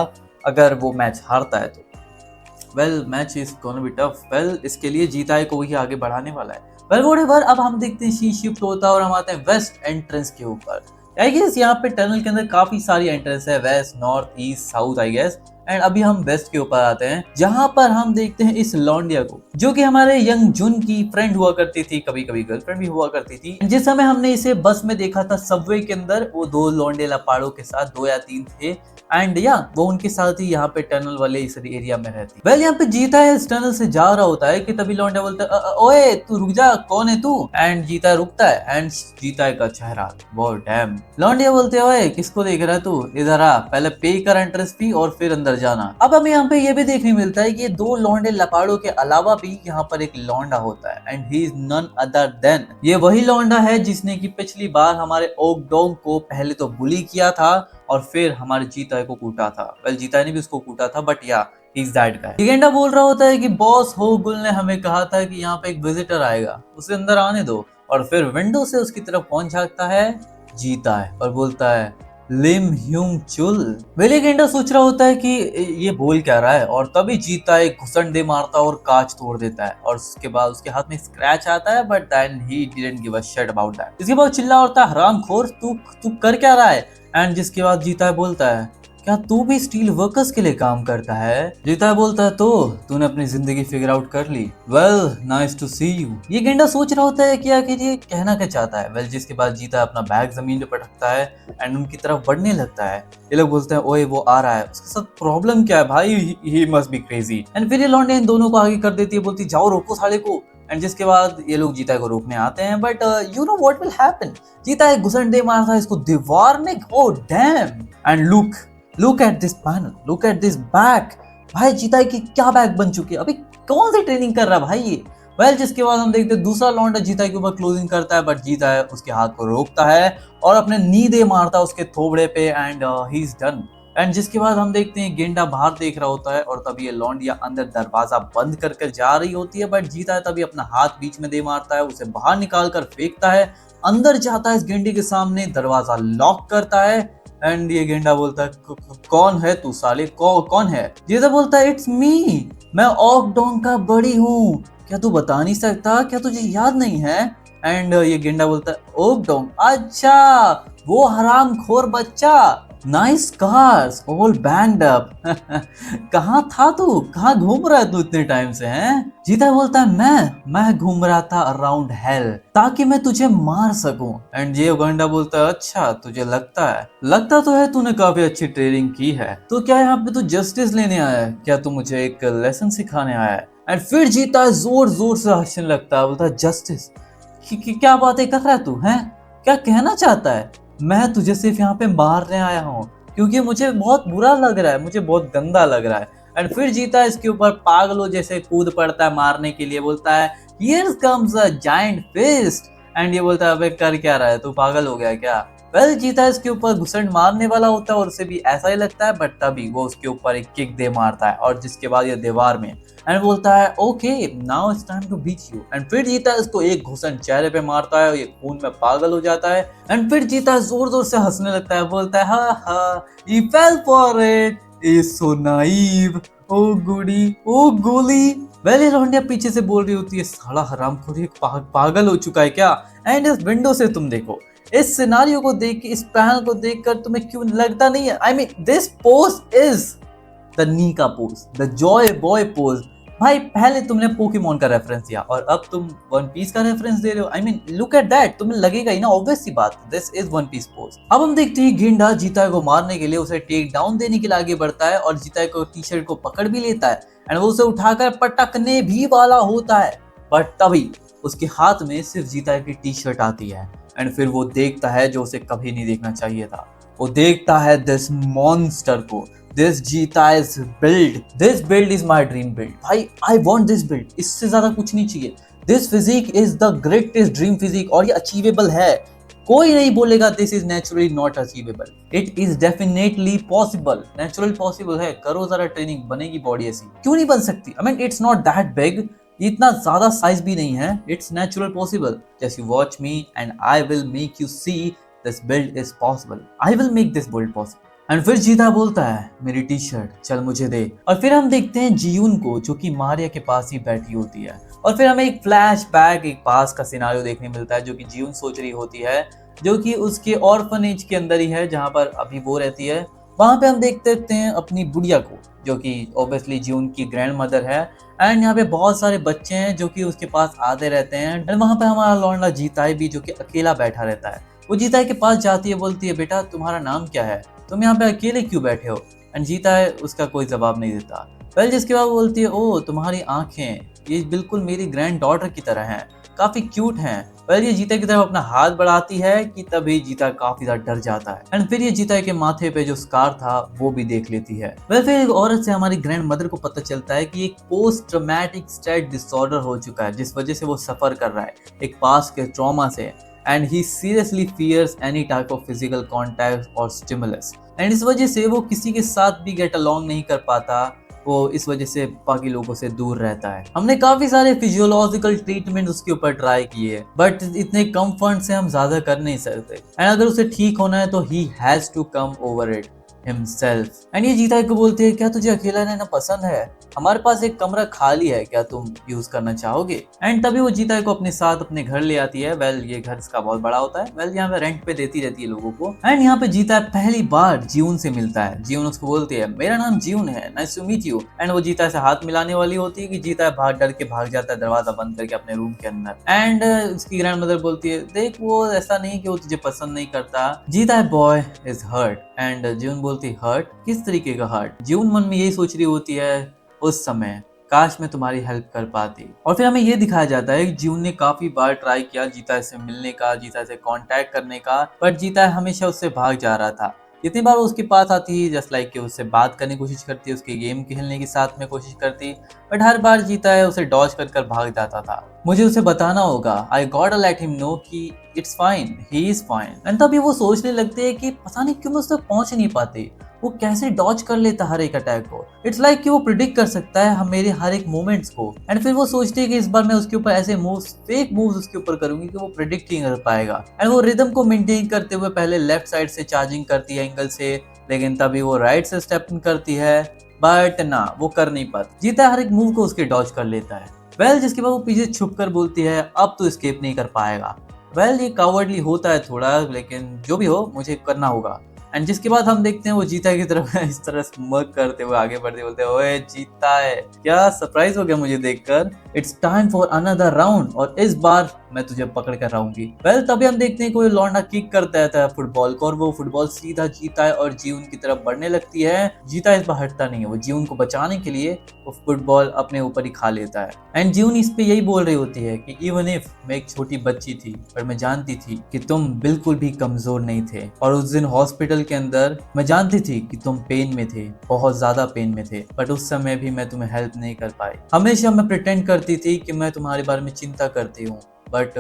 अगर वो मैच हारता है तो। Well match is gonna be tough. Well इसके लिए जीताए को वही आगे बढ़ाने वाला है। वेल व्हाटएवर अब हम देखते हैं सी शिफ्ट होता है और हम आते हैं वेस्ट एंट्रेंस के ऊपर। आई गेस यहाँ पे टनल के अंदर काफी सारी एंट्रेंस है, west north east south I guess. And अभी हम वेस्ट के ऊपर आते हैं जहां पर हम देखते हैं इस लौंडिया को जो कि हमारे यंग जुन की फ्रेंड हुआ करती थी, कभी कभी गर्लफ्रेंड भी हुआ करती थी। जिस समय हमने इसे बस में देखा था सबवे के अंदर वो दो लौंडे लपाड़ों के साथ 2 या 3 थे एंड या वो उनके साथ ही यहाँ पे टनल वाले इस एरिया में रहती। वेल यहाँ पे जीता है इस टनल से जा रहा होता है कि तभी लौंडा बोलता है ओए तू रुक जा कौन है तू। एंड जीता रुकता है एंड जीता का चेहरा वो डैम। लौंडिया बोलते हैं ओए किसको देख रहा है तू, इधर आ पहले पे कर एंट्रेंस फी और फिर अंदर जाना। अब हमें यहाँ पे ये भी देखने मिलता है कि ये 2 लौंडे लपाड़ों के अलावा भी यहाँ पर एक लौंडा होता है and he is none other than ये वही लौंडा है जिसने की पिछली बार हमारे ओक डोंग को पहले तो बुली किया था और फिर हमारे जीता को कूटा था। वेल जीता ने भी उसको कूटा था बट या ही इज दैट गाय। गेंडा बोल रहा होता है कि बॉस होगुल ने हमें कहा था कि यहाँ पे एक विजिटर आएगा उसे अंदर आने दो और फिर विंडो से उसकी तरफ कौन झांकता है, जीता है और बोलता है लिम ह्यूंग चुल। वेले गेंडा सोच रहा होता है कि ये बोल क्या रहा है और तभी जीता एक घुसन दे मारता है और कांच तोड़ देता है और उसके बाद उसके हाथ में स्क्रैच आता है but then he didn't give a shit about that. इसके बाद चिल्ला उठता है हरामखोर तू कर क्या रहा है। एंड जिसके बाद जीता है बोलता है क्या तू भी स्टील वर्कर्स के लिए काम करता है। जीता है बोलता है तो तूने अपनी जिंदगी फिगर आउट कर ली। Well nice to see you. ये गेंडा सोच रहा होता है कि आखिर ये कहना क्या चाहता है। वेल जिसके बाद जीता अपना बैग जमीन पे पटकता है एंड उनकी तरफ बढ़ने लगता है। ये लोग बोलते हैं ओए वो आ रहा है, उसके साथ प्रॉब्लम क्या है भाई, he must be crazy. And फिर ये लौंडे इन दोनों को आगे कर देती है, बोलती जाओ रोको साले को। एंड जिसके बाद ये लोग जीता को रोकने आते हैं but you know what will happen. जीता एक घुसन दे मारता है इसको दीवार में, oh damn. And look at this panel, look at this back. भाई जीता की क्या बैक बन चुकी है, अभी कौन सी ट्रेनिंग कर रहा है भाई ये। वेल जिसके बाद हम देखते हैं दूसरा लौंडा जीता के ऊपर क्लोजिंग करता है बट जीता है उसके हाथ को रोकता है और अपने नी दे मारता है उसके थोबड़े पे and he is done. And जिसके बाद हम देखते हैं गेंडा बाहर देख रहा होता है और तभी ये लौंडिया अंदर दरवाजा बंद कर जा रही होती है बट जीता है तभी अपना हाथ बीच में दे मारता है, उसे बाहर निकाल कर फेंकता है, अंदर जाता है इस गेंडे के सामने, दरवाजा लॉक करता है। एंड ये गेंडा बोलता है कौन है तू साले, कौन है। जीता बोलता है इट्स मी, मैं ओक डोंग का बड़ी हूँ, क्या तू बता नहीं सकता, क्या तुझे याद नहीं है। एंड ये गेंडा बोलता है ओक डोंग, अच्छा वो हरामखोर बच्चा nice cars all banged up. कहाँ था तू, कहाँ घूम रहा है तू इतने टाइम से हैं? जीता बोलता है मैं घूम रहा था अराउंड हेल ताकि मैं तुझे मार सकूं। एंड जे उगांडा बोलता है अच्छा तुझे लगता तो है तूने काफी अच्छी ट्रेनिंग की है, तो क्या यहाँ पे तू जस्टिस लेने आया है, क्या तू मुझे एक लेसन सिखाने आया है? एंड फिर जीता है जोर जोर से हंसने लगता है, बोलता है जस्टिस क्या बातें कर रहा है तू हैं? क्या कहना चाहता है? मैं तुझे सिर्फ यहाँ पे मारने आया हूँ क्योंकि मुझे बहुत बुरा लग रहा है, मुझे बहुत गंदा लग रहा है। एंड फिर जीता इसके ऊपर पागलों जैसे कूद पड़ता है मारने के लिए, बोलता है here comes a giant fist. And ये बोलता है अबे कर क्या रहा है, तू पागल हो गया क्या? वेल जीता इसके ऊपर घुसंड मारने वाला होता है और उसे भी ऐसा ही लगता है, बट तभी वो उसके ऊपर एक किक दे मारता है और जिसके बाद ये दीवार में एंड बोलता है okay now it's time to beat you. And फिर जीता इसको एक घुसन चेहरे पे मारता है और ये खून में पागल हो जाता है। एंड फिर जीता जोर जोर से हंसने लगता है, बोलता है हा हा he fell for it is so naive oh goody oh golly. Well ये लौंडिया पीछे से बोल रही होती है साला हरामखोर पागल हो चुका है क्या? एंड इस विंडो से तुम देखो, इस सिनारियो को देख के, इस पैनल को देखकर तुम्हें क्यों लगता नहीं है? I mean this pose is the Nika pose, the joy boy pose. भाई पहले तुमने पोकेमोन का रेफरेंस दिया और अब तुम वन पीस का रेफरेंस दे रहे हो। I mean look at that, तुम्हें लगेगा ही ना, ऑब्वियस सी बात, this is one piece pose. अब हम देखते हैं गेंडा जीता को मारने के लिए उसे टेक डाउन देने के लिए आगे बढ़ता है और जीता को टी शर्ट को पकड़ भी लेता है एंड वो उसे उठाकर पटकने भी वाला होता है, बट तभी उसके हाथ में सिर्फ जीता की टी शर्ट आती है एंड फिर वो देखता है जो उसे कभी नहीं देखना चाहिए था। वो देखता है दिस मॉन्स्टर को, दिस जीता is build, this build is my dream build. भाई आई वांट दिस बिल्ड, इससे ज्यादा कुछ नहीं चाहिए। This physique is the greatest dream physique और ये अचीवेबल है। कोई नहीं बोलेगा this is naturally not achievable, it is definitely possible. Natural possible है, करो जरा ट्रेनिंग, बनेगी बॉडी ऐसी। क्यों नहीं बन सकती? I mean it's not that big, इतना ज्यादा साइज भी नहीं है, it's natural possible. Just you watch me and I will make you see this build is possible, I will make this build possible. And फिर जीता बोलता है मेरी टी शर्ट चल मुझे दे। और फिर हम देखते हैं जियून को जो कि मारिया के पास ही बैठी होती है और फिर हमें एक फ्लैश बैक, एक पास का सिनारियो देखने मिलता है जो कि जियून सोच रही होती है, जो कि उसके ऑर्फनेज के अंदर ही है जहाँ पर अभी वो रहती है। वहां पे हम देख सकते हैं अपनी बुढ़िया को जो कि ऑब्वियसली जियून की ग्रैंड मदर है एंड यहाँ पे बहुत सारे बच्चे हैं जो कि उसके पास आते रहते हैं एंड वहां पे हमारा लौंडा जीताई भी जो कि अकेला बैठा रहता है। वो जीताई के पास जाती है, बोलती है बेटा तुम्हारा नाम क्या है, तुम यहाँ पे अकेले क्यों बैठे हो? एंड जीता है उसका कोई जवाब नहीं देता। वेल जिसके बाद बोलती है ओ तुम्हारी आंखें ये बिल्कुल मेरी ग्रैंड डॉटर की तरह हैं, काफी क्यूट हैं। वेल ये जीता की तरफ अपना हाथ बढ़ाती है कि तभी जीता काफी ज्यादा डर जाता है एंड फिर ये जीता के माथे पे जो स्कार था वो भी देख लेती है। वेल फिर एक औरत से हमारी ग्रैंड मदर को पता चलता है कि एक पोस्ट ट्रॉमेटिक स्ट्रेस डिसऑर्डर हो चुका है जिस वजह से वो सफर कर रहा है एक पास्ट के ट्रॉमा से and he seriously fears any type of physical contact or stimulus and इस वजह से वो किसी के साथ भी get along नहीं कर पाता, वो इस वजह से बाकी लोगों से दूर रहता है। हमने काफी सारे फिजियोलॉजिकल ट्रीटमेंट उसके ऊपर ट्राई किए बट इतने कम फंड से हम ज्यादा कर नहीं सकते एंड अगर उसे ठीक होना है तो he has to come over it himself। And ये जीता को बोलते हैं क्या तुझे अकेला रहना पसंद है, हमारे पास एक कमरा खाली है, क्या तुम यूज करना चाहोगे? एंड तभी वो जीता को अपने साथ अपने घर ले आती है। वेल ये घर इसका बहुत बड़ा होता है, वेल यहाँ पे रेंट पे देती रहती है लोगों को। एंड यहाँ पे जीता पहली बार जीवन से मिलता है। जीवन उसको बोलती है मेरा नाम जीवन है, nice to meet you. And वो जीता से हाथ मिलाने वाली होती है कि जीता भाग डर के भाग जाता है दरवाजा बंद करके अपने रूम के अंदर। एंड उसकी ग्रैंड मदर बोलती है देख वो ऐसा नहीं कि वो तुझे पसंद नहीं करता, जीता है बॉय इज हर्ट। एंड जीवन बोलती हर्ट, किस तरीके का हर्ट? जीवन मन में यही सोच रही होती है उस समय काश मैं तुम्हारी हेल्प कर पाती। और फिर हमें ये दिखाया जाता है कि जीवन ने काफी बार ट्राई किया जीता से मिलने का, जीता से कांटेक्ट करने का, बट जीता हमेशा उससे भाग जा रहा था। जितनी बार वो उसके पास आती है जस्ट लाइक कि उससे बात करने की कोशिश करती, उसके गेम खेलने की साथ में कोशिश करती, बट हर बार जीता है उसे डॉज कर कर भाग जाता था। मुझे उसे बताना होगा, I got let him know कि it's fine, he is fine. And तभी वो सोचने लगते हैं कि पता नहीं क्यों मैं उस तक पहुंच नहीं पाती, वो कैसे डॉज कर लेता हर एक अटैक को। इट्स लाइक कि वो प्रिडिक्ट कर सकता है हम मेरे हर एक मूवमेंट्स को। एंड फिर वो सोचती है कि इस बार मैं उसके ऊपर ऐसे मूव्स, फेक मूव्स उसके ऊपर करूंगी कि वो प्रिडिक्ट नहीं कर पाएगा। एंड वो रिदम को मेंटेन करते हुए पहले लेफ्ट साइड से चार्जिंग करती है एंगल से, लेकिन तभी वो राइट से स्टेप इन करती है, बट ना वो कर नहीं पाती। जीता हर एक मूव को उसके डॉज कर लेता है। वेल जिसके बाद वो पीछे छुप कर बोलती है अब तो एस्केप नहीं कर पाएगा। वेल ये कावर्डली होता है थोड़ा, लेकिन जो भी हो मुझे करना होगा। एंड जिसके बाद हम देखते हैं वो जीता की तरफ इस तरह स्मर्क करते हुए आगे बढ़ते बोलते हैं ओए जीता है क्या, सरप्राइज हो गया मुझे देखकर। It's time for another round और इस बार मैं तुझे पकड़ कर आऊंगी। वेल तभी हम देखते हैं कोई लौंडा किक करता है फुटबॉल को और वो फुटबॉल सीधा जीता है और जीवन की तरफ बढ़ने लगती है। जीता इस बार हटता नहीं है, वो जीवन को बचाने के लिए वो फुटबॉल अपने ऊपर ही खा लेता है। एंड जीवन इस पे यही बोल रही होती है कि इवन इफ मैं एक छोटी बच्ची थी पर मैं जानती थी कि तुम बिल्कुल भी कमजोर नहीं थे, और उस दिन हॉस्पिटल के अंदर मैं जानती थी कि तुम पेन में थे, बहुत ज्यादा पेन में थे, बट उस समय भी मैं तुम्हें हेल्प नहीं कर पाई। हमेशा मैं प्रिटेंड करती थी कि मैं तुम्हारे बारे में चिंता करती हूँ, बट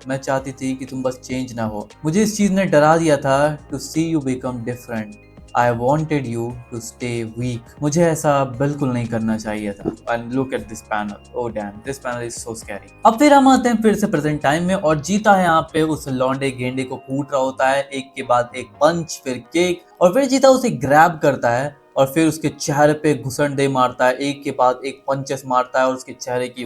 मैं चाहती थी कि तुम बस चेंज ना हो। मुझे इस चीज ने डरा दिया था to see you become different. I wanted you to stay weak. मुझे ऐसा बिल्कुल नहीं करना चाहिए था। And look at this panel, oh damn, this panel is so scary. अब फिर हम आते हैं फिर से प्रेजेंट टाइम में और जीता है यहाँ पे उस लौंडे गेंडे को कूट रहा होता है, एक के बाद एक पंच, फिर किक, और फिर जीता उसे ग्रैब करता है और फिर उसके चेहरे पे घुसन दे मारता है, एक के बाद एक पंचेस मारता है और उसके चेहरे की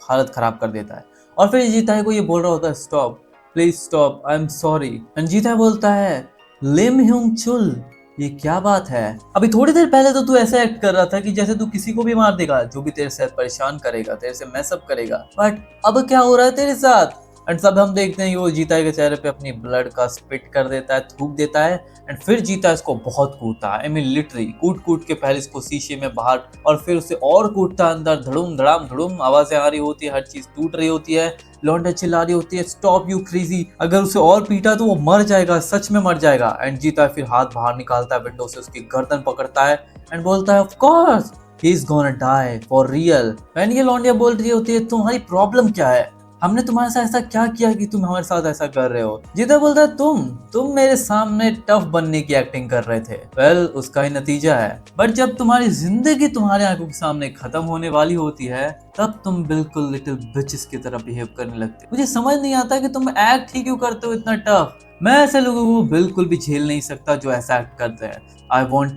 हालत खराब कर देता है। और फिर जीता है को ये बोल रहा होता है stop, please stop, I am sorry. And जीता बोलता है लिम ह्यूंग चुल, ये क्या बात है? अभी थोड़ी देर पहले तो तू ऐसे एक्ट कर रहा था कि जैसे तू किसी को भी मार देगा जो भी तेरे से परेशान करेगा, तेरे से मैसअप करेगा, बट अब क्या हो रहा है तेरे साथ? एंड सब हम देखते हैं कि वो जीता के चेहरे पे अपनी ब्लड का स्पिट कर देता है, थूक देता है। एंड फिर जीता इसको बहुत कूटता है, आई मीन लिटरली कूट कूट के पहले इसको शीशे में बाहर और फिर उसे और कूटता अंदर, धड़ुम धड़ाम धड़ुम आवाजें आ रही होती है, हर चीज टूट रही होती है, लौंडा चिल्ला रही होती है स्टॉप यू क्रेजी, अगर उसे और पीटा तो वो मर जाएगा, सच में मर जाएगा। एंड जीता फिर हाथ बाहर निकालता है विंडो से, उसकी गर्दन पकड़ता है एंड बोलता है of course he is gonna die for real. And ये लौंडिया बोल रही होती है तुम्हारी प्रॉब्लम क्या है, हमने तुम्हारे साथ ऐसा क्या किया कि तुम हमारे साथ ऐसा कर रहे हो? जीता बोलता है तुम मेरे सामने टफ बनने की एक्टिंग कर रहे थे। वेल उसका ही नतीजा है, बट जब तुम्हारी जिंदगी तुम्हारे आंखों के सामने खत्म होने वाली होती है तब तुम बिल्कुल लिटिल बिचेस की तरह बिहेव करने लगते हो। मुझे समझ नहीं आता कि तुम एक्ट ही क्यों करते हो इतना टफ। मैं ऐसे लोगों को बिल्कुल भी झेल नहीं सकता जो ऐसा एक्ट करते हैं। I want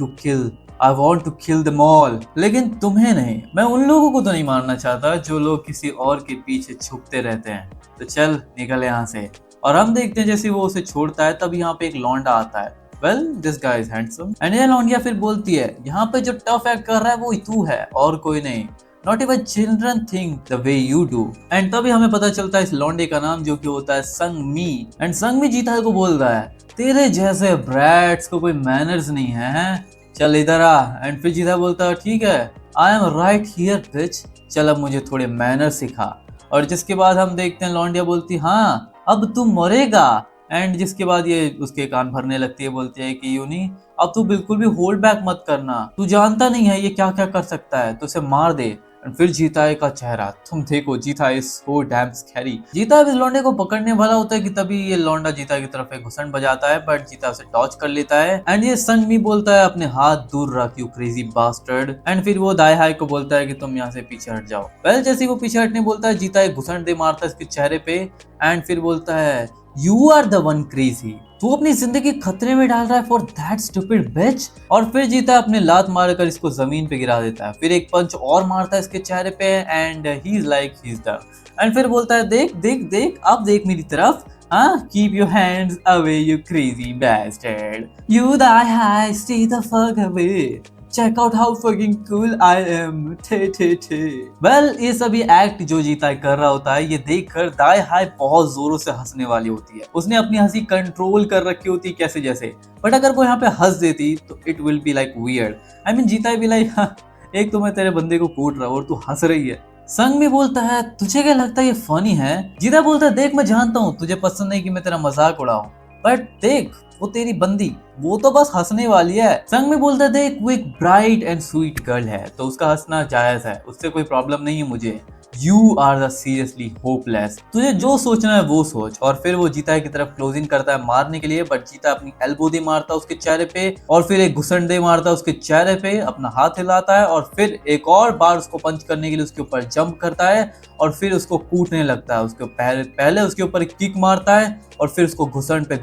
to kill them all, लेकिन तुम्हें नहीं। मैं उन लोगों को तो नहीं मारना चाहता जो लोग किसी और के पीछे छुपते रहते हैं। तो चल निकल यहाँ से। और हम देखते हैं जैसे वो उसे छोड़ता है तब यहाँ पे एक लौंडा आता है। Well this guy is handsome. And ये लौंडिया फिर बोलती है यहाँ पे जो टफ एक्ट कर रहा है वो तू है और कोई नहीं। Not even children think the way you do. And तभी हमें पता चलता है इस लौंडे का नाम जो कि होता है संग मी। एंड संग मी जीता को बोल रहा है तेरे जैसे ब्रैट्स को कोई मैनर्स नहीं है, चल इधर आ। एंड फिर जीता बोलता है ठीक है, आई एम राइट हियर बिच, चल अब मुझे थोड़े मैनर सिखा। और जिसके बाद हम देखते हैं लौंडिया बोलती हाँ अब तू मरेगा। एंड जिसके बाद ये उसके कान भरने लगती है, बोलती है कि यूनी अब तू बिल्कुल भी होल्ड बैक मत करना, तू जानता नहीं है ये क्या क्या कर सकता है, तो उसे मार दे। एंड फिर जीता का चेहरा तुम देखो, जीता इज सो डैम स्कैरी। जीता इस लौंडे को पकड़ने वाला होता है कि तभी ये लौंडा जीता की तरफ एक घुसन बजाता है, बट जीता उसे डॉच कर लेता है। एंड ये संग मी बोलता है अपने हाथ दूर रख यू क्रेजी बास्टर्ड। एंड फिर वो दाई हाई को बोलता है कि तुम यहाँ से पीछे हट जाओ। वेल जैसे वो पीछे हटने बोलता है जीता एक घुसन दे मारता है इसके चेहरे पे। एंड फिर बोलता है you are the one crazy, तू अपनी जिंदगी खतरे में डाल रहा है फॉर दैट स्टूपिड बिच। और फिर जीता अपने लात मारकर इसको जमीन पे गिरा देता है, फिर एक पंच और मारता है इसके चेहरे पे and he is like he is done. And फिर बोलता है देख देख देख अब देख मेरी तरफ, हाँ keep your hands away you crazy bastard, you die high stay the fuck away, check out how fucking cool I am, थे थे थे। वेल ये सभी एक्ट जो जीता कर रहा होता है ये देखकर दाई हाई बहुत जोरों से हंसने वाली होती है। उसने अपनी हंसी कंट्रोल कर रखी होती है कैसे जैसे, बट अगर वो यहाँ पे हंस देती तो it will be like weird. I mean जीता भी लाइक एक तो मैं तेरे बंदे को कूट रहा हूँ और तू हंस रही है। संग भी बोलता है तुझे क्या लगता है ये फनी है? जीता बोलता है देख मैं जानता हूँ तुझे पसंद नहीं कि मैं तेरा मजाक उड़ाऊं, बट देख वो तेरी बंदी वो तो बस हंसने वाली है। संग में बोलता है देख वो एक ब्राइट एंड स्वीट गर्ल है तो उसका हंसना जायज है, उससे कोई प्रॉब्लम नहीं है मुझे। You are the seriously hopeless, तुझे जो सोचना है वो सोच। और फिर वो जीता की तरफ क्लोजिंग करता है मारने के लिए, बट जीता अपनी एल्बो दे मारता है उसके चेहरे पे और फिर एक घुसन दे मारता है उसके चेहरे पे, अपना हाथ हिलाता है और फिर एक और बार उसको पंच करने के लिए उसके ऊपर जंप करता है और फिर उसको कूटने लगता है। उसके पहले उसके ऊपर किक मारता है और फिर उसको घुसन पे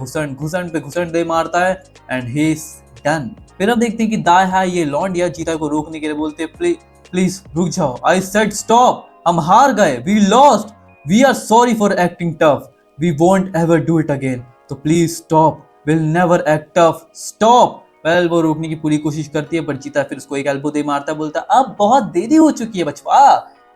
घुसन दे मारता है एंड ही इज डन। फिर हम देखते हैं कि दाई हाई ये लौंडिया जीता को रोकने के लिए बोलते हैं प्लीज रुक जाओ, आई सेड स्टॉप, हम हार गए, we lost, we are sorry for acting tough, we won't ever do it again, तो please stop. Will never act tough, stop. Well वो रोकने की पूरी कोशिश करती है पर चीता फिर उसको एक एल्बो दे मारता है, बोलता है अब बहुत देरी हो चुकी है बचवा,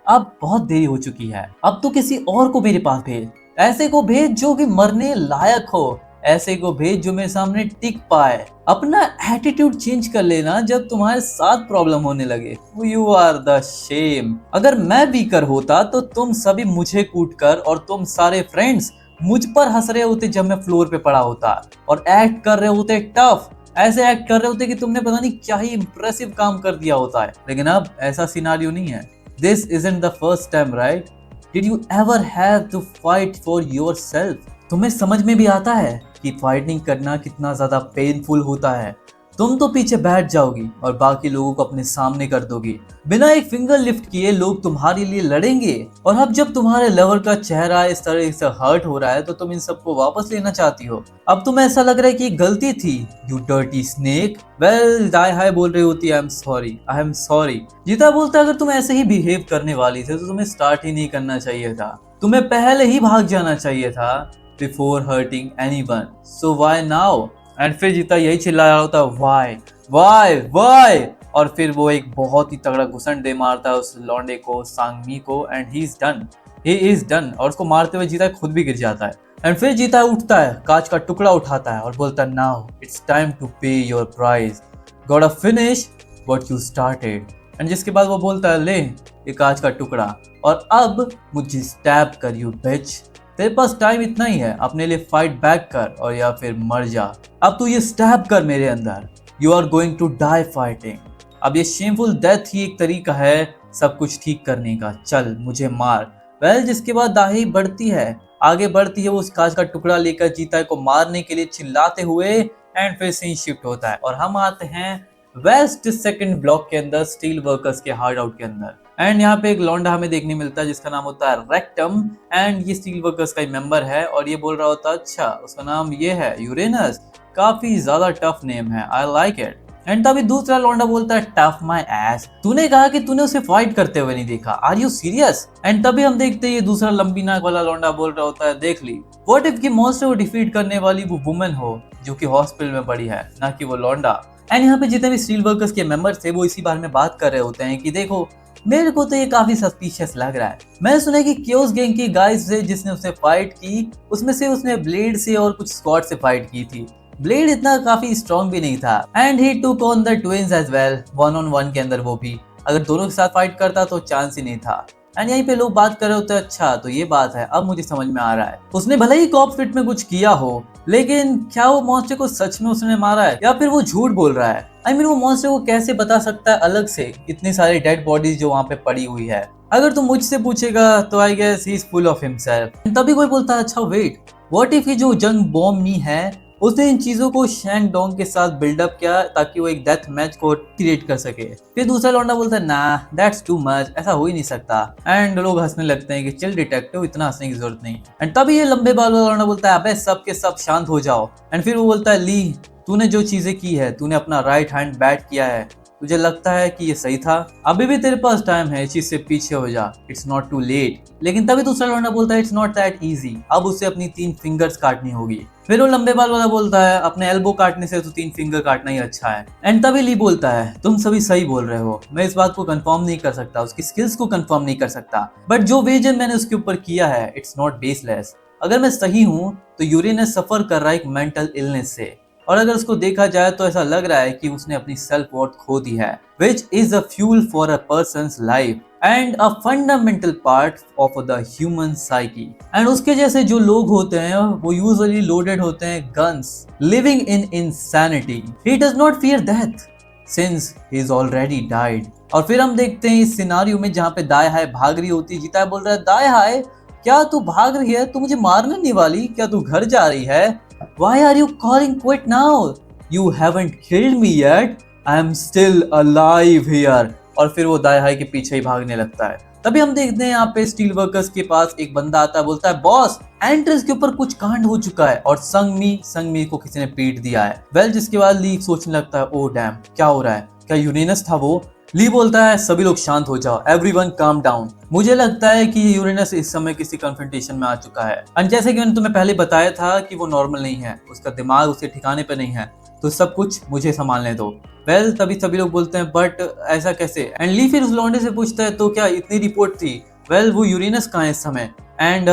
अब बहुत देरी हो चुकी है, अब तो किसी और को मेरे पास भेज, ऐसे को भेज जो कि मरने लायक हो, ऐसे को भेज जो मेरे सामने टिक पाए। अपना एटीट्यूड चेंज कर लेना जब तुम्हारे साथ प्रॉब्लम होने लगे। You are the shame. अगर मैं वीकर होता तो तुम सभी मुझे कूट कर और तुम सारे फ्रेंड्स मुझ पर हंस रहे होते जब मैं फ्लोर पे पड़ा होता और एक्ट कर रहे होते टफ, ऐसे एक्ट कर रहे होते कि तुमने पता नहीं क्या ही इंप्रेसिव काम कर दिया होता है। लेकिन अब ऐसा सिनारियो नहीं है। This isn't the first time right? Did you ever have to fight for yourself? तुम्हें समझ में भी आता है कि फाइटिंग करना कितना ज्यादा पेनफुल होता है। तुम तो पीछे बैठ जाओगी और बाकी लोगों को अपने सामने कर दोगी, बिना एक फिंगर लिफ्ट किए लोग तुम्हारे लिए लड़ेंगे। और अब जब तुम्हारे लवर का चेहरा इस तरह से हर्ट हो रहा है तो तुम इन सबको वापस लेना चाहती हो। अब तुम्हें ऐसा लग रहा है कि गलती थी, यू डर्टी स्नेक। वेल दाई हाय बोल रही होती है I am sorry, I am sorry. जीता बोलता है अगर तुम ऐसे ही बिहेव करने वाली थे तो तुम्हें स्टार्ट ही नहीं करना चाहिए था, तुम्हें पहले ही भाग जाना चाहिए था before hurting anyone, so why now. And फिर जीता यही चिल्ला रहा होता है वाई वाई वाई, और फिर वो एक बहुत ही तगड़ा घुसंड दे मारता है उस लौंडे को, सांगमी को, and he is done, he is done. और उसको मारते हुए जीता खुद भी गिर जाता है। एंड फिर जीता उठता है, कांच का टुकड़ा उठाता है और बोलता है नाउ इट्स टाइम टू पे your price, got finish what you started. And जिसके बाद वो बोलता है ले ये कांच का टुकड़ा और अब मुझे स्टैब कर यू बिच, तेरे पास टाइम इतना ही है, अपने लिए फाइट बैक कर और या फिर मर जा। अब तू ये स्टैब कर मेरे अंदर, you are going to die fighting. अब ये शेमफुल डेथ ही एक तरीका है सब कुछ ठीक करने का, चल मुझे मार। वेल जिसके बाद दाही बढ़ती है, आगे बढ़ती है, वो उस कांच का टुकड़ा लेकर जीता को मारने के लिए चिल्लाते हुए। एंड फिर सीन शिफ्ट होता है और हम आते हैं वेस्ट सेकंड ब्लॉक के अंदर, स्टील वर्कर्स के हार्ड आउट के अंदर। एंड यहाँ पे एक लौंडा हमें देखने मिलता है जिसका नाम होता है रेक्टम, एंड ये स्टील वर्कर्स का ही मेंबर है और ये बोल रहा होता है अच्छा उसका नाम ये है यूरेनस, काफी ज्यादा टफ नेम है, आई लाइक इट। एंड तभी दूसरा लौंडा बोलता है टफ माई एस, तूने कहा कि तूने उसे फाइट करते हुए नहीं देखा, आर यू सीरियस? एंड तभी हम देखते हैं ये दूसरा लंबी नाक वाला लौंडा बोल रहा होता है देख ली, व्हाट इफ कि मॉन्स्टर को डिफीट करने वाली वो वुमन हो जो कि हॉस्पिटल में पड़ी है, ना कि वो लौंडा। एंड यहाँ पे जितने भी स्टील वर्कर्स के मेंबर्स थे वो इसी बारे में बात कर रहे होते हैं कि देखो मेरे को तो ये काफी सस्पिशियस लग रहा है, मैंने सुना कि क्योस गैंग की गाइस से जिसने उससे फाइट की उसमें से उसने ब्लेड से और कुछ स्क्वाड से फाइट की थी, ब्लेड इतना काफी स्ट्रॉन्ग भी नहीं था। And he took on the twins as well, 1-on-1 के अंदर वो भी, अगर दोनों के साथ फाइट करता तो चांस ही नहीं था। एंड यहीं पे लोग बात कर रहे होते हैं अच्छा तो ये बात है, अब मुझे समझ में आ रहा है, उसने भले ही कॉप फिट में कुछ किया हो लेकिन क्या वो मॉन्स्टर को सच में उसने मारा है या फिर वो झूठ बोल रहा है। आई मीन वो मॉन्स्टर को कैसे बता सकता है अलग से इतनी सारी डेड बॉडीज जो वहाँ पे पड़ी हुई है। अगर तुम मुझसे पूछेगा तो I guess he is full of himself. तभी कोई बोलता है अच्छा वेट, व्हाट इफ ये जो जंग बॉम्ब नहीं है उसने इन चीजों को शैंग डोंग के साथ बिल्डअप किया ताकि वो एक डेथ मैच को क्रिएट कर सके। फिर दूसरा लौंडा बोलता है ना दैट्स टू मच, ऐसा हो ही नहीं सकता। एंड लोग हंसने लगते हैं कि चिल डिटेक्टिव, इतना हंसने की जरूरत नहीं। एंड तभी ये लंबे बाल वाला लौंडा बोलता है अबे सब के सब शांत हो जाओ। एंड फिर वो बोलता है ली तूने जो चीजें की है, तूने अपना राइट हैंड बैट किया है, तुझे लगता है कि ये सही था, अभी भी तेरे पास टाइम है, इस चीज से पीछे हो जा, इट्स नॉट टू लेट। लेकिन तभी दूसरा लौंडा बोलता है इट्स नॉट दैट इजी, अब उसे अपनी 3 फिंगर्स काटनी होगी। फिर वो लंबे बाल वाला बोलता है अपने एल्बो काटने से तो 3 फिंगर काटना ही अच्छा है। एंड तभी ली बोलता है तुम सभी सही बोल रहे हो, मैं इस बात को कंफर्म नहीं कर सकता, उसकी स्किल्स को कंफर्म नहीं कर सकता, बट जो वेजन मैंने उसके ऊपर किया है इट्स नॉट बेसलेस। अगर मैं सही हूँ तो यूरेनस सफर कर रहा है एक मेंटल इलनेस से, और अगर उसको देखा जाए तो ऐसा लग रहा है कि उसने अपनी सेल्फ वर्थ खो दी है, which is a fuel for a person's life and a fundamental part of the human psyche। and उसके जैसे जो लोग होते हैं वो usually loaded होते हैं guns, living in insanity। he does not fear death since he is already died। और फिर हम देखते हैं इस सिनारियो में जहाँ पे दाई हाय भाग रही होती है, जीता बोल रहा है दाई हाय क्या तू भाग रही है, तू मुझे मारने नहीं वाली, क्या तू घर जा रही है? Why are you calling quit now? You haven't killed me yet. I am still alive here। और फिर वो दाई हाय के पीछे ही भागने लगता है। तभी हम देखते हैं यहाँ पे स्टील वर्कर्स के पास एक बंदा आता है, बोलता है बॉस एंट्रेंस के ऊपर कुछ कांड हो चुका है और संगमी को किसी ने पीट दिया है। वेल जिसके बाद ली सोचने लगता है ओ डैम क्या हो रहा है, क्या यूरेनस था वो? ली बोलता है सभी लोग शांत हो जाओ, एवरीवन काम डाउन। मुझे लगता है कि यूरेनस इस समय किसी कन्फ्रंटेशन में आ चुका है। और जैसे कि मैंने तुम्हें पहले बताया था कि वो नॉर्मल नहीं है, उसका दिमाग उसके ठिकाने पे नहीं है, तो सब कुछ मुझे संभालने दो। वेल तभी सभी लोग बोलते हैं बट ऐसा कैसे। एंड ली फिर उस लौंडे से पूछता है तो क्या इतनी रिपोर्ट थी। वेल वो यूरेनस कहाँ है इस समय। एंड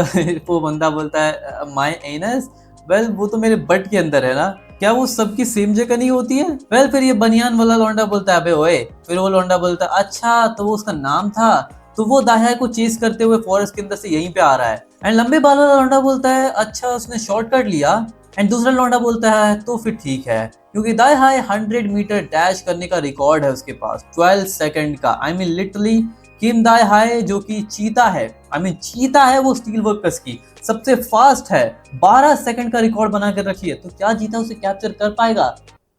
वो बंदा बोलता है माय एनस। वेल वो तो मेरे बट के अंदर है ना, क्या वो सबकी सेम जगह नहीं होती है। वेल फिर ये बनियान वाला लौंडा बोलता है अबे ओए। फिर वो लौंडा बोलता है अच्छा तो वो उसका नाम था, तो वो दाहिया को चेस करते हुए फॉरेस्ट के अंदर से यहीं पे आ रहा है। एंड लंबे बाल वाला लौंडा बोलता है अच्छा उसने शॉर्टकट लिया। एंड दूसरा लौंडा बोलता है तो फिर ठीक है, क्योंकि दाई हाई 100 मीटर डैश करने का रिकॉर्ड है उसके पास 12 सेकंड का। I mean literally Kim Dai high जो कि चीता है, आई मीन चीता है वो स्टील वर्कर्स की सबसे फास्ट है, 12 सेकंड का रिकॉर्ड बना कर रखी है। तो क्या जीता उसे कैप्चर कर पाएगा।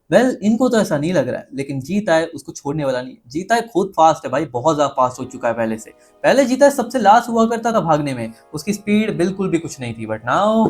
वेल इनको तो ऐसा नहीं लग रहा है, लेकिन जीता है उसको छोड़ने वाला नहीं। जीता है खुद फास्ट है भाई, बहुत ज्यादा फास्ट हो चुका है पहले से। पहले जीता है सबसे लास्ट हुआ करता था भागने में, उसकी स्पीड बिल्कुल भी कुछ नहीं थी, बट नाउ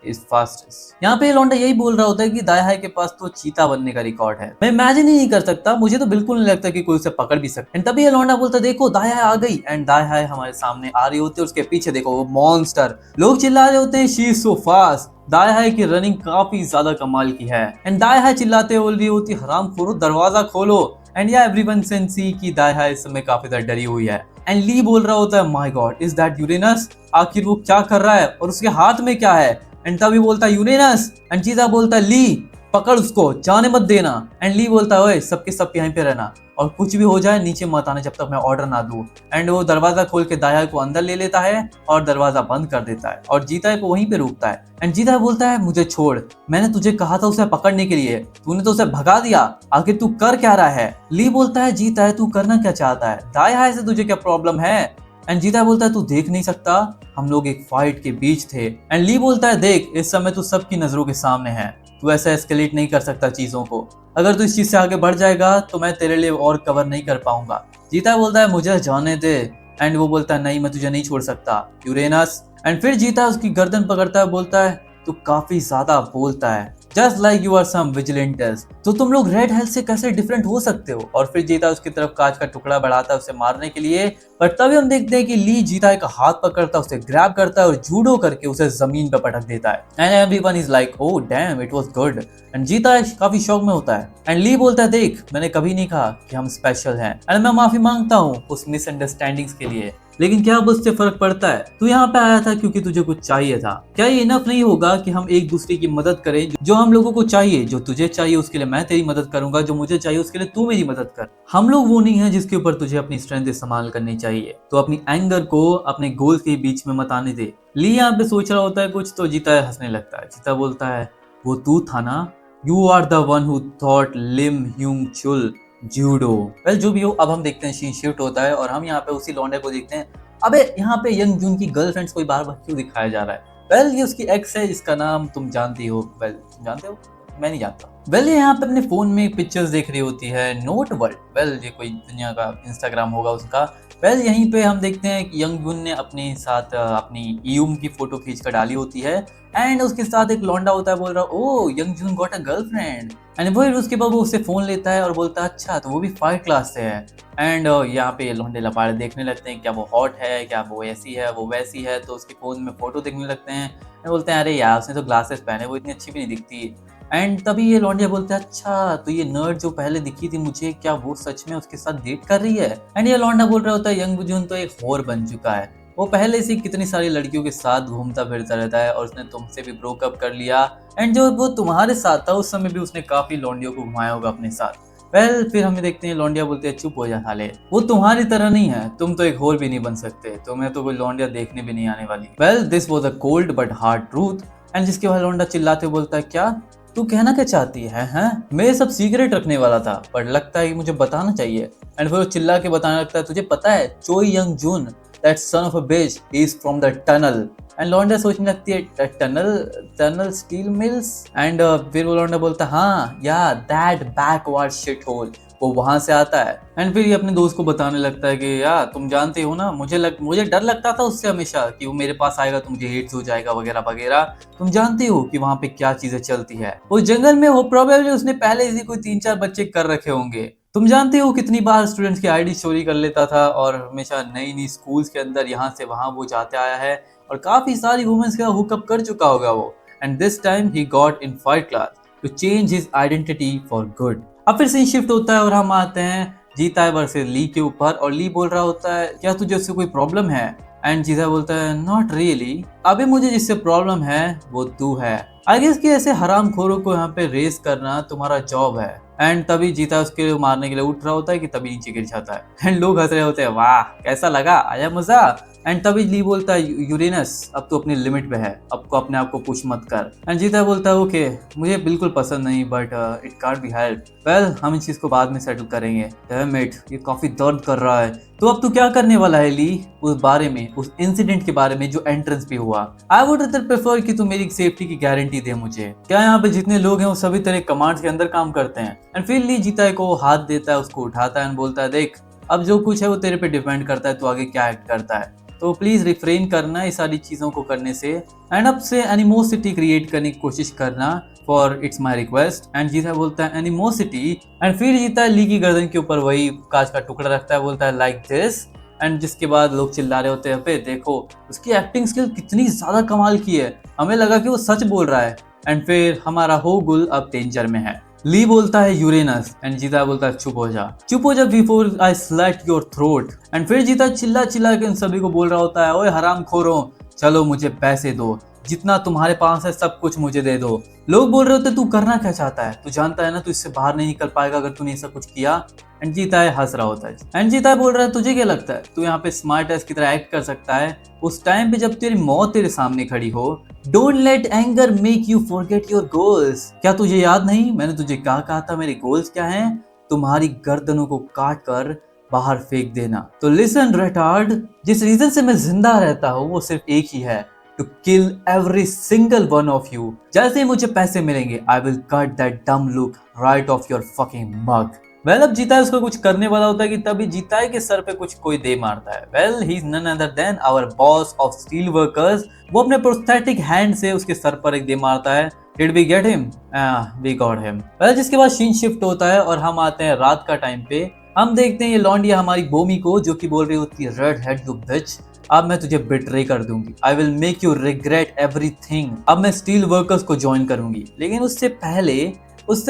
इज फास्टेस्ट। यहाँ पे लौंडा यही बोल रहा होता है कि दाई हाई के पास तो चीता बनने का रिकॉर्ड है। मैं इमेजिन ही नहीं कर सकता, मुझे तो बिल्कुल नहीं लगता कि कोई उसे पकड़ भी सकता। एंड तभी ये लौंडा बोलता है देखो दाई हाई आ गई। एंड दाई हाई हमारे सामने आ रही होती है, उसके पीछे देखो वो मॉन्स्टर। लोग चिल्ला रहे होते हैं she is so fast. Dai high की रनिंग काफी ज्यादा कमाल की है। एंड दाई हाई चिल्लाते बोल रही होती हरामखोरो दरवाजा खोलो। एंड या एवरीवन कैन सी कि दाई हाई इस समय काफी ज्यादा डरी हुई है। एंड ली बोल रहा होता है my God is that Uranus, आखिर वो क्या कर रहा है और उसके हाथ में क्या है। एंड तभी बोलता है यूरेनस। एंड चीता बोलता है ली पकड़ उसको, जाने मत देना। एंड ली बोलता है ओए सबके सब यहीं पे रहना और कुछ भी हो जाए नीचे मत आने जब तक मैं ऑर्डर ना दूं। एंड वो दरवाजा खोल के दाया को अंदर ले लेता है और दरवाजा बंद कर देता है और जीता को वहीं पे रोकता है। एंड जीता बोलता है मुझे छोड़, मैंने तुझे कहा था उसे पकड़ने के लिए, तूने तो उसे भगा दिया, आखिर तू कर क्या रहा है। ली बोलता है जीता है तू करना क्या चाहता है, दाया से तुझे क्या प्रॉब्लम है। एंड जीता बोलता है तू देख नहीं सकता, हम लोग एक फाइट के बीच थे। एंड ली बोलता है देख इस समय तू सबकी नजरों के सामने है, तू ऐसा एस्केलेट नहीं कर सकता चीजों को, अगर तू इस चीज से आगे बढ़ जाएगा तो मैं तेरे लिए और कवर नहीं कर पाऊंगा। जीता बोलता है मुझे जाने दे। एंड वो बोलता है नहीं मैं तुझे नहीं छोड़ सकता यूरेनस। एंड फिर जीता उसकी गर्दन पकड़ता है, बोलता है तू काफी ज्यादा बोलता है, just like you are some vigilantes, तो तुम लोग रेड हेल्थ से कैसे डिफरेंट हो सकते हो। और फिर जीता उसकी तरफ कांच का टुकड़ा बढ़ाता है उसे मारने के लिए, पर तभी हम देखते हैं कि ली जीता का हाथ पकड़ता है, उसे ग्रैब करता है और जूडो करके उसे जमीन पर पटक देता है। And everyone is like oh damn it was good. And जीता काफी शौक में होता है। एंड ली बोलता है देख मैंने कभी नहीं कहा कि हम स्पेशल हैं, एंड मैं माफी मांगता हूँ उस मिसअंडरस्टैंडिंग्स के लिए, लेकिन क्या अब उससे फर्क पड़ता है। तू यहाँ पे आया था क्योंकि तुझे कुछ चाहिए था, क्या ये इनफ नहीं होगा कि हम एक दूसरे की मदद करें। जो हम लोगों को चाहिए, जो तुझे चाहिए उसके लिए मैं तेरी मदद करूंगा, जो मुझे चाहिए उसके लिए तू मेरी मदद कर। हम लोग वो नहीं है जिसके ऊपर तुझे अपनी स्ट्रेंथ इस्तेमाल करनी चाहिए, तो अपनी एंगर को अपने गोल के बीच में मत आने दे। ली यहाँ पे सोच रहा होता है कुछ, तो जीता हंसने लगता है। जीता बोलता है वो तू था ना, you are the one who thought Lim Hyung Chul judo. Well जो भी हो, अब हम देखते हैं सीन शिफ्ट होता है और हम यहाँ पे उसी लौंडे को देखते हैं। अबे यहाँ पे यंग जून की गर्लफ्रेंड्स को बार बार क्यों दिखाया जा रहा है। वेल ये उसकी एक्स है जिसका नाम तुम जानती हो। वेल तुम जानते हो, मैं नहीं जानता। वेल ये यहाँ पे अपने फोन में पिक्चर्स देख रही होती है, नोट वर्ल्ड। वेल ये कोई दुनिया का इंस्टाग्राम होगा उसका। वेल यहीं पे हम देखते हैं कि यंग जून ने अपने साथ अपनी यूम की फोटो खींच कर डाली होती है। एंड उसके साथ एक लौंडा होता है, बोल रहा oh Young Jun got a girlfriend. And वो उसके बाद वो उससे फोन लेता है और बोलता है अच्छा तो वो भी 5 क्लास से है। एंड यहाँ पे लौंडे लपाड़े देखने लगते हैं, क्या वो हॉट है, क्या वो ऐसी है वो वैसी है, तो उसके फोन में फोटो देखने लगते हैं। बोलते हैं अरे यार उसने तो ग्लासेस पहने, वो इतनी अच्छी भी नहीं दिखती। एंड तभी ये लौंडिया बोलते हैं अच्छा तो ये नर्ड जो पहले दिखी थी मुझे, क्या वो सच में उसके साथ डेट कर रही है। एंड ये लौंडा बोल रहा होता है यंग जून तो एक होर बन चुका है, वो पहले से कितनी सारी लड़कियों के साथ घूमता फिरता रहता है और उसने तुमसे भी ब्रोकअप कर लिया। एंड जो वो तुम्हारे साथ था उस समय भी उसने काफी लौंडियों को घुमाया होगा अपने साथ। वेल फिर हमें देखते हैं लौंडिया बोलते हैं चुप हो जा साले, वो तुम्हारी तरह नहीं है, तुम तो एक होर भी नहीं बन सकते, तुम्हें तो कोई लौंडिया देखने भी नहीं आने वाली। Well this was a cold but hard truth. And जिसके बाद लौंडा चिल्लाते बोलता है क्या तू कहना क्या चाहती है हैं? मैं सब सीक्रेट रखने वाला था पर लगता है कि मुझे बताना चाहिए। एंड फिर वो चिल्ला के बताने लगता है तुझे पता है Choi Young Jun that son of a bitch is from the tunnel. And लौंडा सोचने लगती है tunnel, tunnel steel mills. And फिर वो लौंडा बोलता है हाँ या दैट बैकवर्ड शिट होल, वो वहां से आता है। एंड फिर ये अपने दोस्त को बताने लगता है कि यार तुम जानते हो ना मुझे डर लगता था उससे हमेशा कि वो मेरे पास आएगा तो मुझे हेट्स हो जाएगा वगैरह वगैरह। तुम जानते हो कि वहां पे क्या चीजें चलती है, वो जंगल में हो प्रोबेबली उसने पहले से कोई 3-4 बच्चे कर रखे होंगे। तुम जानते हो कितनी बार स्टूडेंट्स की आईडी चोरी कर लेता था और हमेशा नई नई स्कूल्स के अंदर यहाँ से वहाँ वो जाते आया है और काफी सारी वुमेन्स का हुकअप कर चुका होगा वो। And this time he got in 5th class to change his identity for good. अब फिर सीन शिफ्ट होता है और हम आते हैं जीता है वर्सेस ली के ऊपर और ली बोल रहा होता है क्या तुझे उससे कोई प्रॉब्लम है। एंड जीता बोलता है नॉट रियली, अभी मुझे जिससे प्रॉब्लम है वो तू है। आई गेस कि ऐसे हराम खोरों को यहाँ पे रेस करना तुम्हारा जॉब है। एंड तभी जीता उसके मारने के लिए उठ रहा होता है कि तभी नीचे गिर जाता है एंड लोग हंस रहे होते हैं वाह कैसा लगा आया मजा। एंड तभी ली बोलता है यूरेनस अब तो अपनी लिमिट पे है, अब को अपने आप को पुश मत कर। एंड जीता बोलता है ओके मुझे बिल्कुल पसंद नहीं but it can't be help, well हम इस चीज को बाद में सेटल करेंगे। डैम इट ये काफी दर्द कर रहा है। तो अब तू क्या करने वाला है ली उस बारे में, उस इंसिडेंट के बारे में जो एंट्रेंस पे हुआ। आई वुड रदर प्रेफर कि तू मेरी सेफ्टी की गारंटी दे मुझे। क्या यहाँ पे जितने लोग हैं वो सभी तेरे कमांड्स के अंदर काम करते हैं। एंड फिर ली जीता को हाथ देता है, उसको उठाता है एंड बोलता है देख अब जो कुछ है वो तेरे पे डिपेंड करता है तू आगे क्या एक्ट करता है, तो प्लीज रिफ्रेन करना इस सारी चीजों को करने से एंड अब से एनिमोसिटी क्रिएट करने की कोशिश करना for it's my request. And जीता बोलता है एनिमोसिटी एंड फिर जीता ली की गर्दन के ऊपर वही कांच का टुकड़ा रखता है, बोलता है लाइक दिस। एंड जिसके बाद लोग चिल्ला रहे होते हैं पे देखो उसकी एक्टिंग स्किल कितनी ज्यादा कमाल की है, हमें लगा कि वो सच बोल रहा है। एंड फिर हमारा होगुल अब डेंजर में है। ली बोलता है यूरेनस एंड जीता बोलता है चुप हो जा before I slate your throat. And फिर जीता चिल्ला चिल्ला के उन सभी को बोल रहा होता है ओए हराम खोरों चलो मुझे पैसे दो, जितना तुम्हारे पास है सब कुछ मुझे दे दो। लोग बोल रहे होते तू करना क्या चाहता है, तू जानता है ना तू इससे बाहर नहीं निकल पाएगा अगर तूने ऐसा कुछ किया। एंड जीता है हंस रहा होता है एंड जीता है बोल रहा है तुझे क्या लगता है तू यहाँ पे स्मार्ट एस की तरह एक्ट कर सकता है उस टाइम पे जब तेरी मौत तेरे सामने खड़ी हो। Don't let anger make you forget your goals. क्या तुझे याद नहीं मैंने तुझे कहा था मेरे गोल्स क्या हैं, तुम्हारी गर्दनों को काट कर बाहर फेंक देना। तो लिसन रेटार्ड, जिस रीजन से मैं जिंदा रहता हूँ वो सिर्फ एक ही है, to kill every single one of you. जैसे ही मुझे पैसे मिलेंगे I will cut that dumb look right off your fucking mug. Well अब जीता है उसको कुछ करने वाला होता है कि तभी जीता है के सर पे कुछ कोई दे मारता है। Well he is none other than our boss of steel workers. वो अपने प्रोस्थेटिक हैंड से उसके सर पर एक दे मारता है। Did we get him? We got him. Well जिसके बाद सीन शिफ्ट होता है और हम आते हैं रात का टाइम पे। हम देखते हैं ये लौंडिया हमारी बोमी को जो कि बोल रही होती है रेड हेड यू बिच, अब मैं तुझे बिट्रे कर दूंगी, I will make you regret everything. अब मैं स्टील वर्कर्स को ज्वाइन करूंगी। लेकिन उससे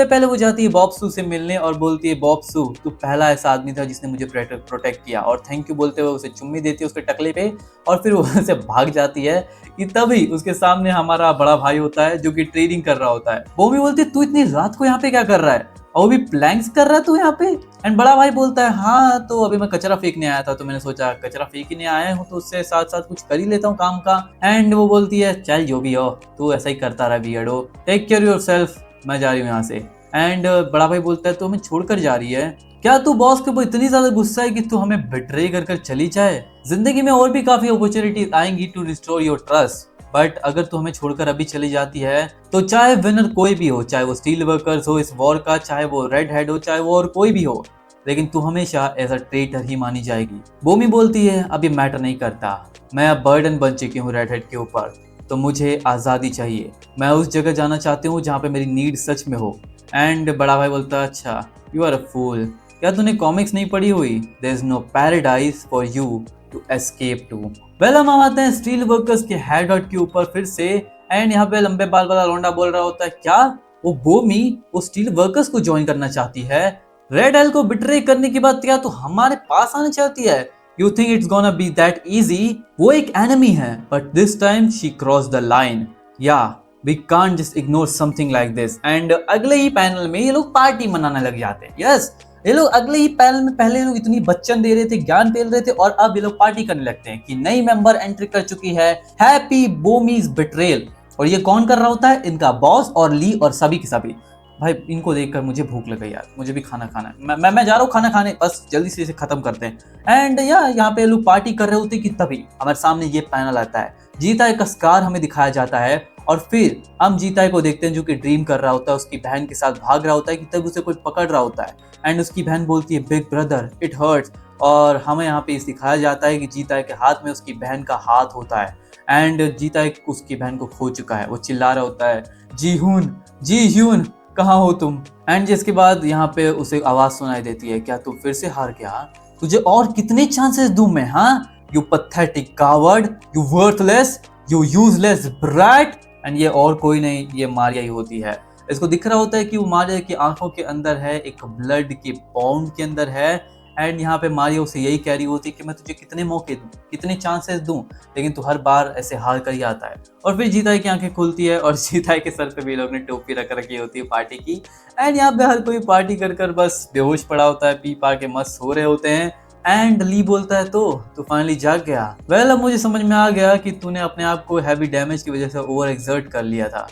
पहले वो जाती है बॉब्सू से मिलने और बोलती है बॉब्सू तू पहला ऐसा आदमी था जिसने मुझे प्रोटेक्ट किया, और थैंक यू बोलते हुए उसे चुम्मी देती है उसके टकले पे और फिर वो से भाग जाती है। कि तभी उसके सामने हमारा बड़ा भाई होता है जो कि ट्रेनिंग कर रहा होता है। वो भी बोलती है तू इतनी रात को यहाँ पे क्या कर रहा है और वो भी प्लैंक्स कर रहा है तू यहाँ पे। एंड बड़ा भाई बोलता है हाँ तो अभी मैं कचरा फेंकने आया था तो मैंने सोचा कचरा फेंकने आया हूँ तो उससे साथ साथ कुछ कर ही लेता हूँ काम का। एंड वो बोलती है चल जो भी हो तू ऐसा ही करता रहा बियर्डो, टेक केयर योरसेल्फ, मैं जा रही हूँ यहाँ से। एंड बड़ा भाई बोलता है तो हमें छोड़कर जा रही है, क्या तू बॉस के ऊपर इतनी ज्यादा गुस्सा है कि तू हमें बिट्रे कर चली जाए। जिंदगी में और भी काफी अपॉर्चुनिटीज आएंगी to restore your trust, but अगर तू हमें छोड़कर अभी चली जाती है तो चाहे विनर कोई भी हो, चाहे वो स्टील वर्कर्स हो इस वॉर का, चाहे वो रेड हेड हो, चाहे वो और कोई भी हो, लेकिन तू हमेशा एज अ ट्रेटर ही मानी जाएगी। बोमी बोलती है अब ये मैटर नहीं करता, मैं अब बर्डन बन चुकी हूँ रेड हेड के ऊपर, तो मुझे आज़ादी चाहिए, मैं उस जगह जाना चाहती हूँ जहाँ पे मेरी नीड सच में हो। एंड बड़ा भाई बोलता है अच्छा यू आर अ फूल, क्या तूने कॉमिक्स नहीं पढ़ी हुई, there is no paradise for you to escape to. Well हम आते हैं स्टील वर्कर्स के हेड हट के ऊपर फिर से। एंड यहाँ पे लंबे बाल वाला लौंडा बोल रहा होता है क्या वो बोमी वो स्टील वर्कर्स को ज्वाइन करना चाहती है, रेड एल को बिट्रे करने के बाद क्या तो हमारे पास आना चाहती है, you think it's gonna be that easy, वो एक एनिमी है but this time she cross the line, yeah we can't just ignore something like this. And अगले ही पैनल में ये लोग पार्टी मनाने लग जाते हैं। यस ये लोग अगले ही पैनल में पहले लोग इतनी बच्चन दे रहे थे, ज्ञान पेल रहे थे, और अब ये लोग पार्टी करने लगते हैं कि नई मेंबर एंट्री कर चुकी है, हैप्पी बोमीज बिट्रेल। और ये कौन कर रहा होता है, इनका बॉस और ली और सभी के सभी। भाई इनको देखकर मुझे भूख लग गई यार, मुझे भी खाना खाना है, मैं जा रहा हूँ खाना खाने, बस जल्दी से इसे खत्म करते हैं। एंड यहाँ पे लोग पार्टी कर रहे होते कि तभी हमारे सामने ये पैनल आता है, जीता का स्कार हमें दिखाया जाता है और फिर हम जीता को देखते हैं जो कि ड्रीम कर रहा होता है, उसकी बहन के साथ भाग रहा होता है कि तब उसे कोई पकड़ रहा होता है। एंड उसकी बहन बोलती है बिग ब्रदर इट हर्ट्स, और हमें यहाँ पे दिखाया जाता है कि जीता के हाथ में उसकी बहन का हाथ होता है। एंड जीता उसकी बहन को खो चुका है, वो चिल्ला रहा होता है जी ह्यून कहाँ हो तुम। एंड जिसके बाद यहाँ पे उसे आवाज सुनाई देती है, क्या तू फिर से हार गया? तुझे और कितने चांसेस दूं मैं? हाँ, you pathetic coward, you worthless, you useless brat. And ये और कोई नहीं, ये मारिया ही होती है। इसको दिख रहा होता है कि वो मारिया की आंखों के अंदर है, एक ब्लड के पॉन्ड के अंदर है। एंड यहाँ पे मारिया उसे यही कह रही होती है कि मैं तुझे कितने मौके दूं, कितने चांसेस दूं, लेकिन तू हर बार ऐसे हार कर ही आता है। और फिर जीताई की आंखें खुलती है और जीताई के सर पे भी लोग ने टोपी रख रखी होती है पार्टी की। एंड यहाँ पे हर कोई पार्टी कर कर बस बेहोश पड़ा होता है, पी पा के मस्त हो रहे होते हैं। एंड ली बोलता है तो तू फाइनली जाग गया। वेल, अब मुझे समझ में आ गया कि तूने अपने आप को हैवी डैमेज की वजह से ओवर एक्सर्ट कर लिया था।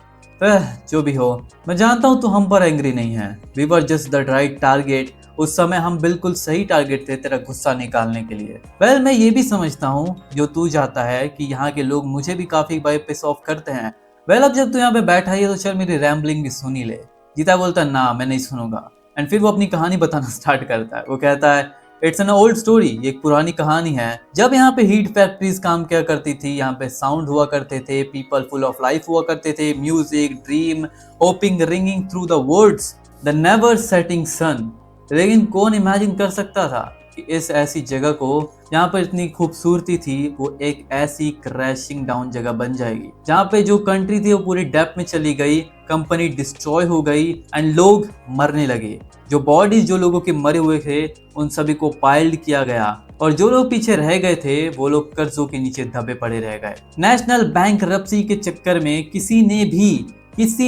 जो भी हो, मैं जानता हूँ तू हम पर एंग्री नहीं है। We were just the right target. उस समय हम बिल्कुल सही टारगेट थे तेरा गुस्सा निकालने के लिए। वेल, मैं ये भी समझता हूँ जो तू चाहता है कि यहाँ के लोग मुझे भी काफी बार पिस ऑफ करते हैं। वेल, अब जब तू यहाँ पे बैठा है तो चल मेरी रैम्बलिंग भी सुनी ले। जीता बोलता है ना, मैं नहीं सुनूंगा। एंड फिर वो अपनी कहानी बताना स्टार्ट करता है। वो कहता है इट्स एन ओल्ड स्टोरी, ये एक पुरानी कहानी है। जब यहाँ पे हीट फैक्ट्रीज काम किया करती थी, यहाँ पे साउंड हुआ करते थे, पीपल फुल ऑफ लाइफ हुआ करते थे, music, dream, hoping, ringing through the words, the never setting sun. लेकिन कौन इमेजिन कर सकता था कि इस ऐसी जगह को, जहाँ पर इतनी खूबसूरती थी, वो एक ऐसी क्रैशिंग डाउन जगह बन जाएगी, जहाँ पे जो कंट्री थी वो पूरी डेप्थ में चली गई, कंपनी डिस्ट्रॉय हो गई एंड लोग मरने लगे। जो बॉडीज जो लोगों के मरे हुए थे उन सभी को पाइल्ड किया गया और जो लोग पीछे रह गए थे वो लोग कर्जों के नीचे दबे पड़े रह गए। नेशनल बैंकरप्सी के चक्कर में किसी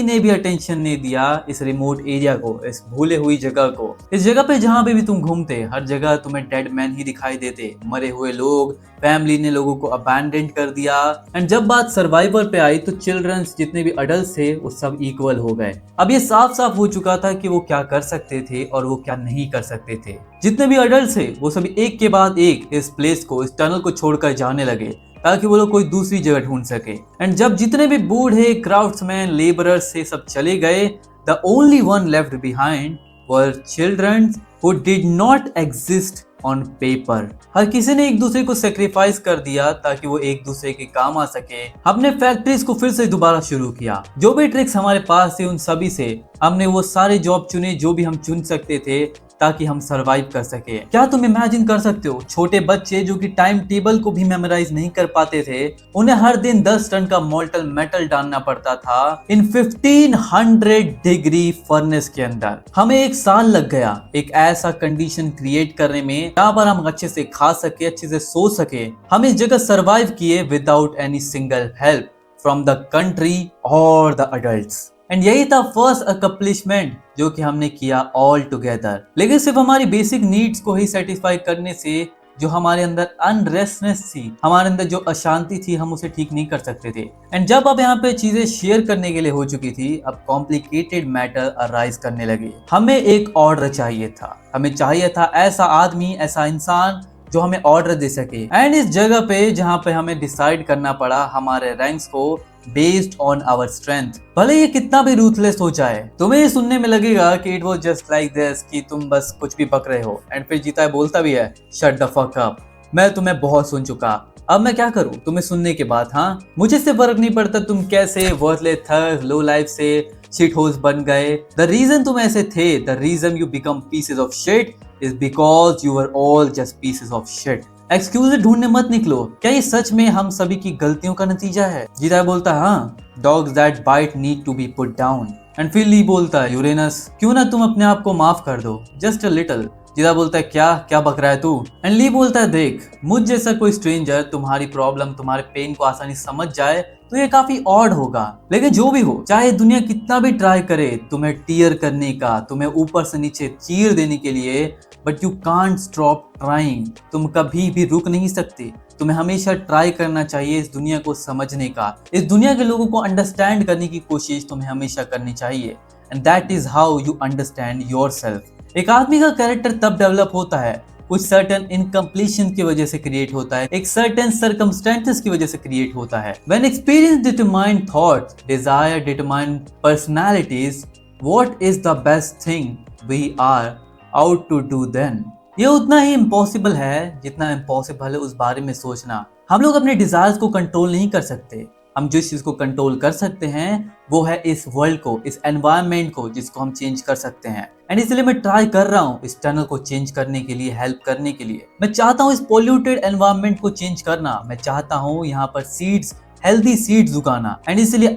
ने भी अटेंशन नहीं दिया इस रिमोट एरिया को, इस भूले हुई जगह को। इस जगह पे जहाँ पे भी तुम घूमते, हर जगह तुम्हें डेड मैन ही दिखाई देते, मरे हुए लोग, फैमिली ने लोगों को अबैंडन कर दिया। एंड जब बात सर्वाइवल पे आई तो चिल्ड्रंस जितने भी अडल्ट थे वो सब इक्वल हो गए। अब ये साफ साफ हो चुका था कि वो क्या कर सकते थे और वो क्या नहीं कर सकते थे। जितने भी अडल्ट थे वो सभी एक के बाद एक इस प्लेस को, इस टनल को छोड़कर जाने लगे ताकि वो लोग कोई दूसरी जगह ढूंढ सके। एंड जब जितने भी बूढ़े, क्राफ्ट्समैन, लेबरर्स से सब चले गए, the only one left behind were children who did not exist on paper. हर किसी ने एक दूसरे को सेक्रीफाइस कर दिया ताकि वो एक दूसरे के काम आ सके। हमने फैक्ट्रीज को फिर से दोबारा शुरू किया। जो भी ट्रिक्स हमारे पास थे उन सभी से हमने वो सारे जॉब चुने जो भी हम चुन सकते थे ताकि हम सरवाइव कर सके। क्या तुम इमेजिन कर सकते हो, छोटे बच्चे जो कि टाइम टेबल को भी मेमोराइज नहीं कर पाते थे, उन्हें हर दिन 10 टन का मोल्टन मेटल डालना पड़ता था इन 1500 डिग्री फर्नेस के अंदर। हमें 1 साल लग गया एक ऐसा कंडीशन क्रिएट करने में जहाँ पर हम अच्छे से खा सके, अच्छे से सो सके। हम इस जगह सरवाइव किए without any single help from the country और द अडल्ट्स। एंड यही था फर्स्ट अकम्प्लिशमेंट जो कि हमने किया ऑल टुगेदर। लेकिन सिर्फ हमारी बेसिक नीड्स को ही सेटिस्फाई करने से जो हमारे अंदर अनरेस्टनेस थी, हमारे अंदर जो अशांति थी, हम उसे ठीक नहीं कर सकते थे। एंड जब अब यहाँ पे चीजें शेयर करने के लिए हो चुकी थी, अब कॉम्प्लिकेटेड मैटर अराइज करने लगे। हमें एक ऑर्डर चाहिए था, हमें चाहिए था ऐसा आदमी, ऐसा इंसान जो हमें ऑर्डर दे सके। एंड इस जगह पे जहाँ पे हमें डिसाइड करना पड़ा हमारे रैंक्स को बेस्ड ऑन आवर स्ट्रेंथ। भले ये कितना भी रूथलेस हो जाए, तुम्हें ये सुनने में लगेगा कि it was just like this, कि तुम बस कुछ भी बक रहे हो। एंड फिर जीता है बोलता भी है शट द फक अप, मैं तुम्हें बहुत सुन चुका, अब मैं क्या करूं तुम्हें सुनने के बाद। हाँ, मुझे इससे फर्क नहीं पड़ता तुम कैसे वर्थलेस थग, लो लाइफ से शिट होल्स बन गए। द रीजन तुम ऐसे थे, the reason you become pieces of shit is because you were all just pieces of shit। Excuse ढूंढने मत निकलो, क्या ये सच में हम सभी की गलतियों का नतीजा है? जीता बोलता है हाँ, dogs that bite need to be put down। And फिर ली बोलता है यूरेनस, क्यों ना तुम अपने आप को माफ कर दो, जस्ट अ लिटिल। जीता बोलता है क्या क्या बक रहा है तू? एंड ली बोलता है देख, मुझ जैसा कोई स्ट्रेंजर तुम्हारी प्रॉब्लम, तुम्हारे पेन को आसानी समझ जाए तो ये काफी ऑड होगा। लेकिन जो भी हो, चाहे दुनिया कितना भी ट्राई करे तुम्हें टीयर करने का, तुम्हें ऊपर से नीचे चीर देने के लिए, but you can't stop trying. तुम कभी भी रुक नहीं सकते, तुम्हें हमेशा ट्राई करना चाहिए इस दुनिया को समझने का, इस दुनिया के लोगों को अंडरस्टैंड करने की कोशिश तुम्हें हमेशा करनी चाहिए। And that is how you understand yourself. एक आदमी का कैरेक्टर तब डेवलप होता है, कुछ सर्टेन इनकम्प्लीशन की वजह से क्रिएट होता है, एक सर्टेन सर्कमस्टेंसेस की वजह से क्रिएट होता है। When experience determine thoughts, desire determine personalities, what is the best thing we are out to do then. ये उतना ही इम्पॉसिबल है जितना इम्पॉसिबल है उस बारे में सोचना। हम लोग अपने डिजायर्स को कंट्रोल नहीं कर सकते, हम जिस चीज को कंट्रोल कर सकते हैं वो है इस वर्ल्ड को, इस एनवायरनमेंट को, जिसको हम चेंज कर सकते हैं। एंड इसलिए मैं ट्राई कर रहा हूँ इस टनल को चेंज करने के लिए, हेल्प करने के लिए। मैं चाहता हूँ इस पोल्यूटेड एनवायरनमेंट को चेंज करना। मैं चाहता हूँ यहाँ पर सीड्स, हेल्दी सीड्स उगाना। एंड इसलिए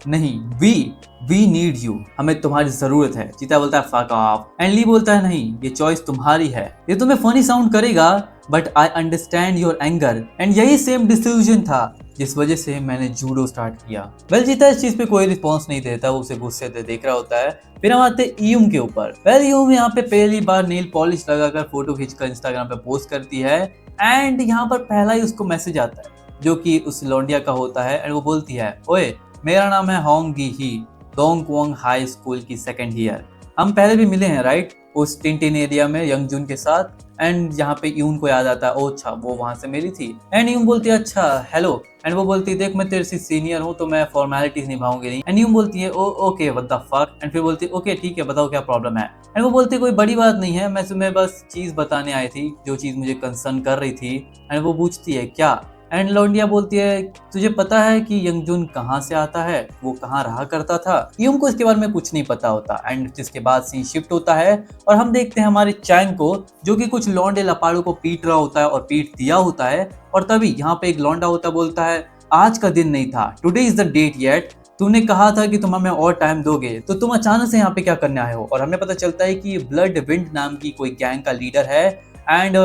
नहीं, वी नीड यू, हमें तुम्हारी जरूरत है। चीता बोलता है फक ऑफ, एंड ली बोलता है नहीं, ये चॉइस तुम्हारी है। ये तुम्हें फनी साउंड करेगा but I understand your anger. And यही सेम डिसीजन था जिस वजह से मैंने जूडो स्टार्ट किया। वेल चीता इस चीज पे कोई रिस्पॉन्स नहीं देता, वो उसे गुस्से से देख रहा होता है। फिर हम आते हैं ईयूम के ऊपर। वेल ईयूम यहाँ पे पहली बार नेल पॉलिश लगाकर फोटो खींचकर इंस्टाग्राम पे पोस्ट करती है। एंड यहाँ पर पहला ही उसको मैसेज आता है जो कि उस लौंडिया का होता है। एंड वो बोलती है, ओए मेरा नाम है होंग गी ही, डोंगक्वोंग हाई स्कूल की सेकंड ईयर। हम पहले भी मिले हैं राइट, उस टिनटिन एरिया में यंगजून के साथ। एंड यहाँ पे यून को याद आता है, ओ अच्छा वो वहां से मिली थी। एंड यून बोलती है अच्छा हेलो। एंड वो बोलती है देख मैं तेरे से सीनियर हूँ तो मैं फॉर्मेलिटीज निभाऊंगी नहीं। एंड यून बोलती है oh okay what the fuck. And फिर बोलती है ओके ठीक है बताओ क्या प्रॉब्लम है। एंड वो बोलती है कोई बड़ी बात नहीं है, मैं तुम्हें बस चीज बताने आई थी जो चीज मुझे कंसर्न कर रही थी। एंड वो पूछती है क्या। एंड लौंडिया बोलती है तुझे पता है कि यंगजून कहाँ से आता है, वो कहाँ रहा करता था। यूम को इसके बारे में कुछ नहीं पता होता। एंड जिसके बाद सीन शिफ्ट होता है और हम देखते हैं हमारे चैंग को जो कि कुछ लौंडे लपाड़ों को पीट रहा होता है और पीट दिया होता है। और तभी यहाँ पे एक लौंडा होता बोलता है आज का दिन नहीं था, today is the date yet, तूने कहा था कि तुम हमें और टाइम दोगे तो तुम अचानक से यहाँ पे क्या करने आए हो। और हमें पता चलता है कि ब्लड विंड नाम की कोई गैंग का लीडर है। एंड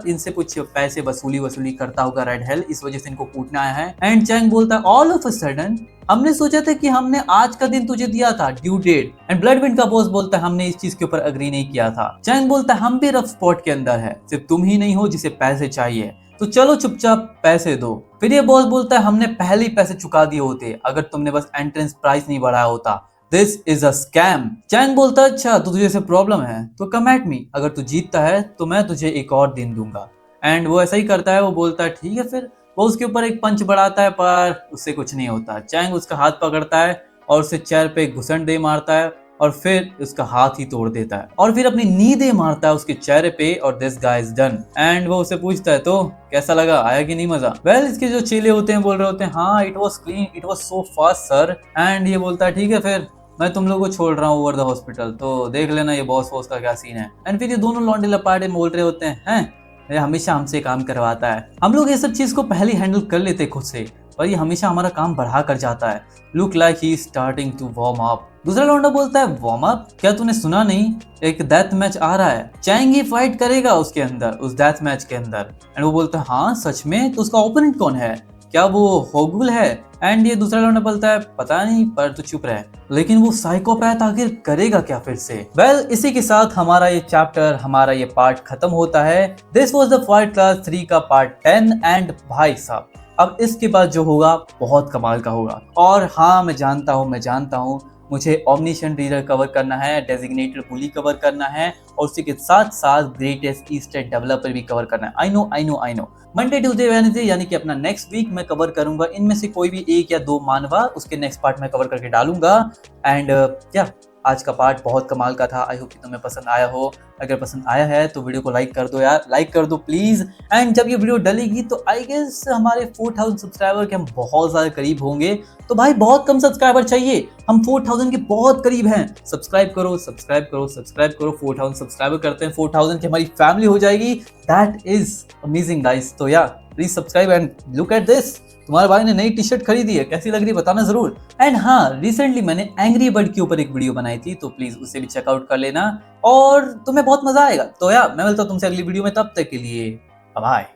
इनसे कुछ पैसे वसूली करता होगा रेड हेल, इस वजह से इनको कूटना आया है। एंड चैंग बोलता है ऑल ऑफ अ सडन हमने सोचा था कि हमने आज का दिन तुझे दिया था due date. And blood wind का बॉस बोलता है हमने इस चीज के ऊपर अग्री नहीं किया था। चैंग बोलता है हम भी रफ स्पॉट के अंदर है, सिर्फ तुम ही नहीं हो जिसे पैसे चाहिए, तो चलो चुपचाप पैसे दो। फिर ये बॉस बोलता है हमने पहले ही पैसे चुका दिए होते अगर तुमने बस एंट्रेंस प्राइस नहीं बढ़ाया होता। This is a scam. Chang बोलता है अच्छा तो तुझे से प्रॉब्लम है तो कम एट मी, अगर तू जीतता है तो मैं तुझे एक और दिन दूंगा। एंड वो ऐसा ही करता है, वो बोलता है ठीक है। फिर वो उसके ऊपर एक पंच बढ़ाता है पर उससे कुछ नहीं होता। चैंग उसका हाथ पकड़ता है और उसे चेयर पे घुसन दे मारता है और फिर उसका हाथ ही तोड़ देता है और फिर अपनी नी दे मारता है उसके चेहरे पे और this guy is done. And वो उसे पूछता है तो कैसा लगा, आया कि नहीं मजा। वेल इसके जो चेले होते हैं बोल रहे होते हैं हाँ it was clean, it was so fast sir. And ये बोलता है ठीक है फिर मैं तुम लोगों को छोड़ रहा हूँ ओवर द हॉस्पिटल, तो देख लेना ये बॉस वॉस का क्या सीन है। एंड फिर ये दोनों लौंडे लपाटे बोल रहे होते हैं ये हमेशा हमसे काम करवाता है, हम लोग ये सब चीज को पहले हैंडल कर लेते खुद से पर ये हमेशा हमारा काम बढ़ा कर जाता है। Look like he starting to warm up. दूसरा लौंडा बोलता है वार्म अप, क्या तूने सुना नहीं एक डेथ मैच आ रहा है, चैंग ही फाइट करेगा उसके अंदर, उस डेथ मैच के अंदर। एंड वो बोलता है हाँ सच में, तो उसका ओपोनेंट कौन है, क्या वो होगुल है। एंड ये दूसरा लौंडा बोलता है पता नहीं पर तू चुप रहे, लेकिन वो साइकोपैथ आखिर करेगा क्या फिर से। वेल इसी के साथ हमारा ये चैप्टर, हमारा ये पार्ट खत्म होता है। This was the fight class 3 का पार्ट 10। एंड भाई साहब अब इसके बाद जो होगा बहुत कमाल का होगा। और हाँ मैं जानता हूँ मुझे ओमनिशेंट रीडर कवर करना है, डेजिग्नेटेड बुली कवर करना है और उसी के साथ साथ ग्रेटेस्ट ईस्टर डेवलपर भी कवर करना है। I know Monday Tuesday Wednesday यानी कि अपना नेक्स्ट वीक मैं कवर करूंगा इनमें से कोई भी एक या दो मानवा, उसके नेक्स्ट पार्ट में कवर करके डालूंगा। एंड आज का पार्ट बहुत कमाल का था। आई होप कि तुम्हें पसंद आया हो। अगर पसंद आया है तो वीडियो को लाइक कर दो यार, लाइक कर दो प्लीज। एंड जब ये वीडियो डलेगी तो आई गेस हमारे 4000 सब्सक्राइबर के हम बहुत ज्यादा करीब होंगे। तो भाई बहुत कम सब्सक्राइबर चाहिए, हम 4000 के बहुत करीब हैं। सब्सक्राइब करो 4000 सब्सक्राइबर करते हैं 4000 की हमारी फैमिली हो जाएगी। That is amazing guys. तो यार please subscribe and look at this, तुम्हारे भाई ने नई टी शर्ट खरीदी है, कैसी लग रही है बताना जरूर। एंड हाँ रिसेंटली मैंने एंग्री बर्ड के ऊपर एक वीडियो बनाई थी तो प्लीज उसे भी चेकआउट कर लेना और तुम्हें बहुत मजा आएगा। तो यार मैं मिलता हूँ तुमसे अगली वीडियो में, तब तक के लिए बाय।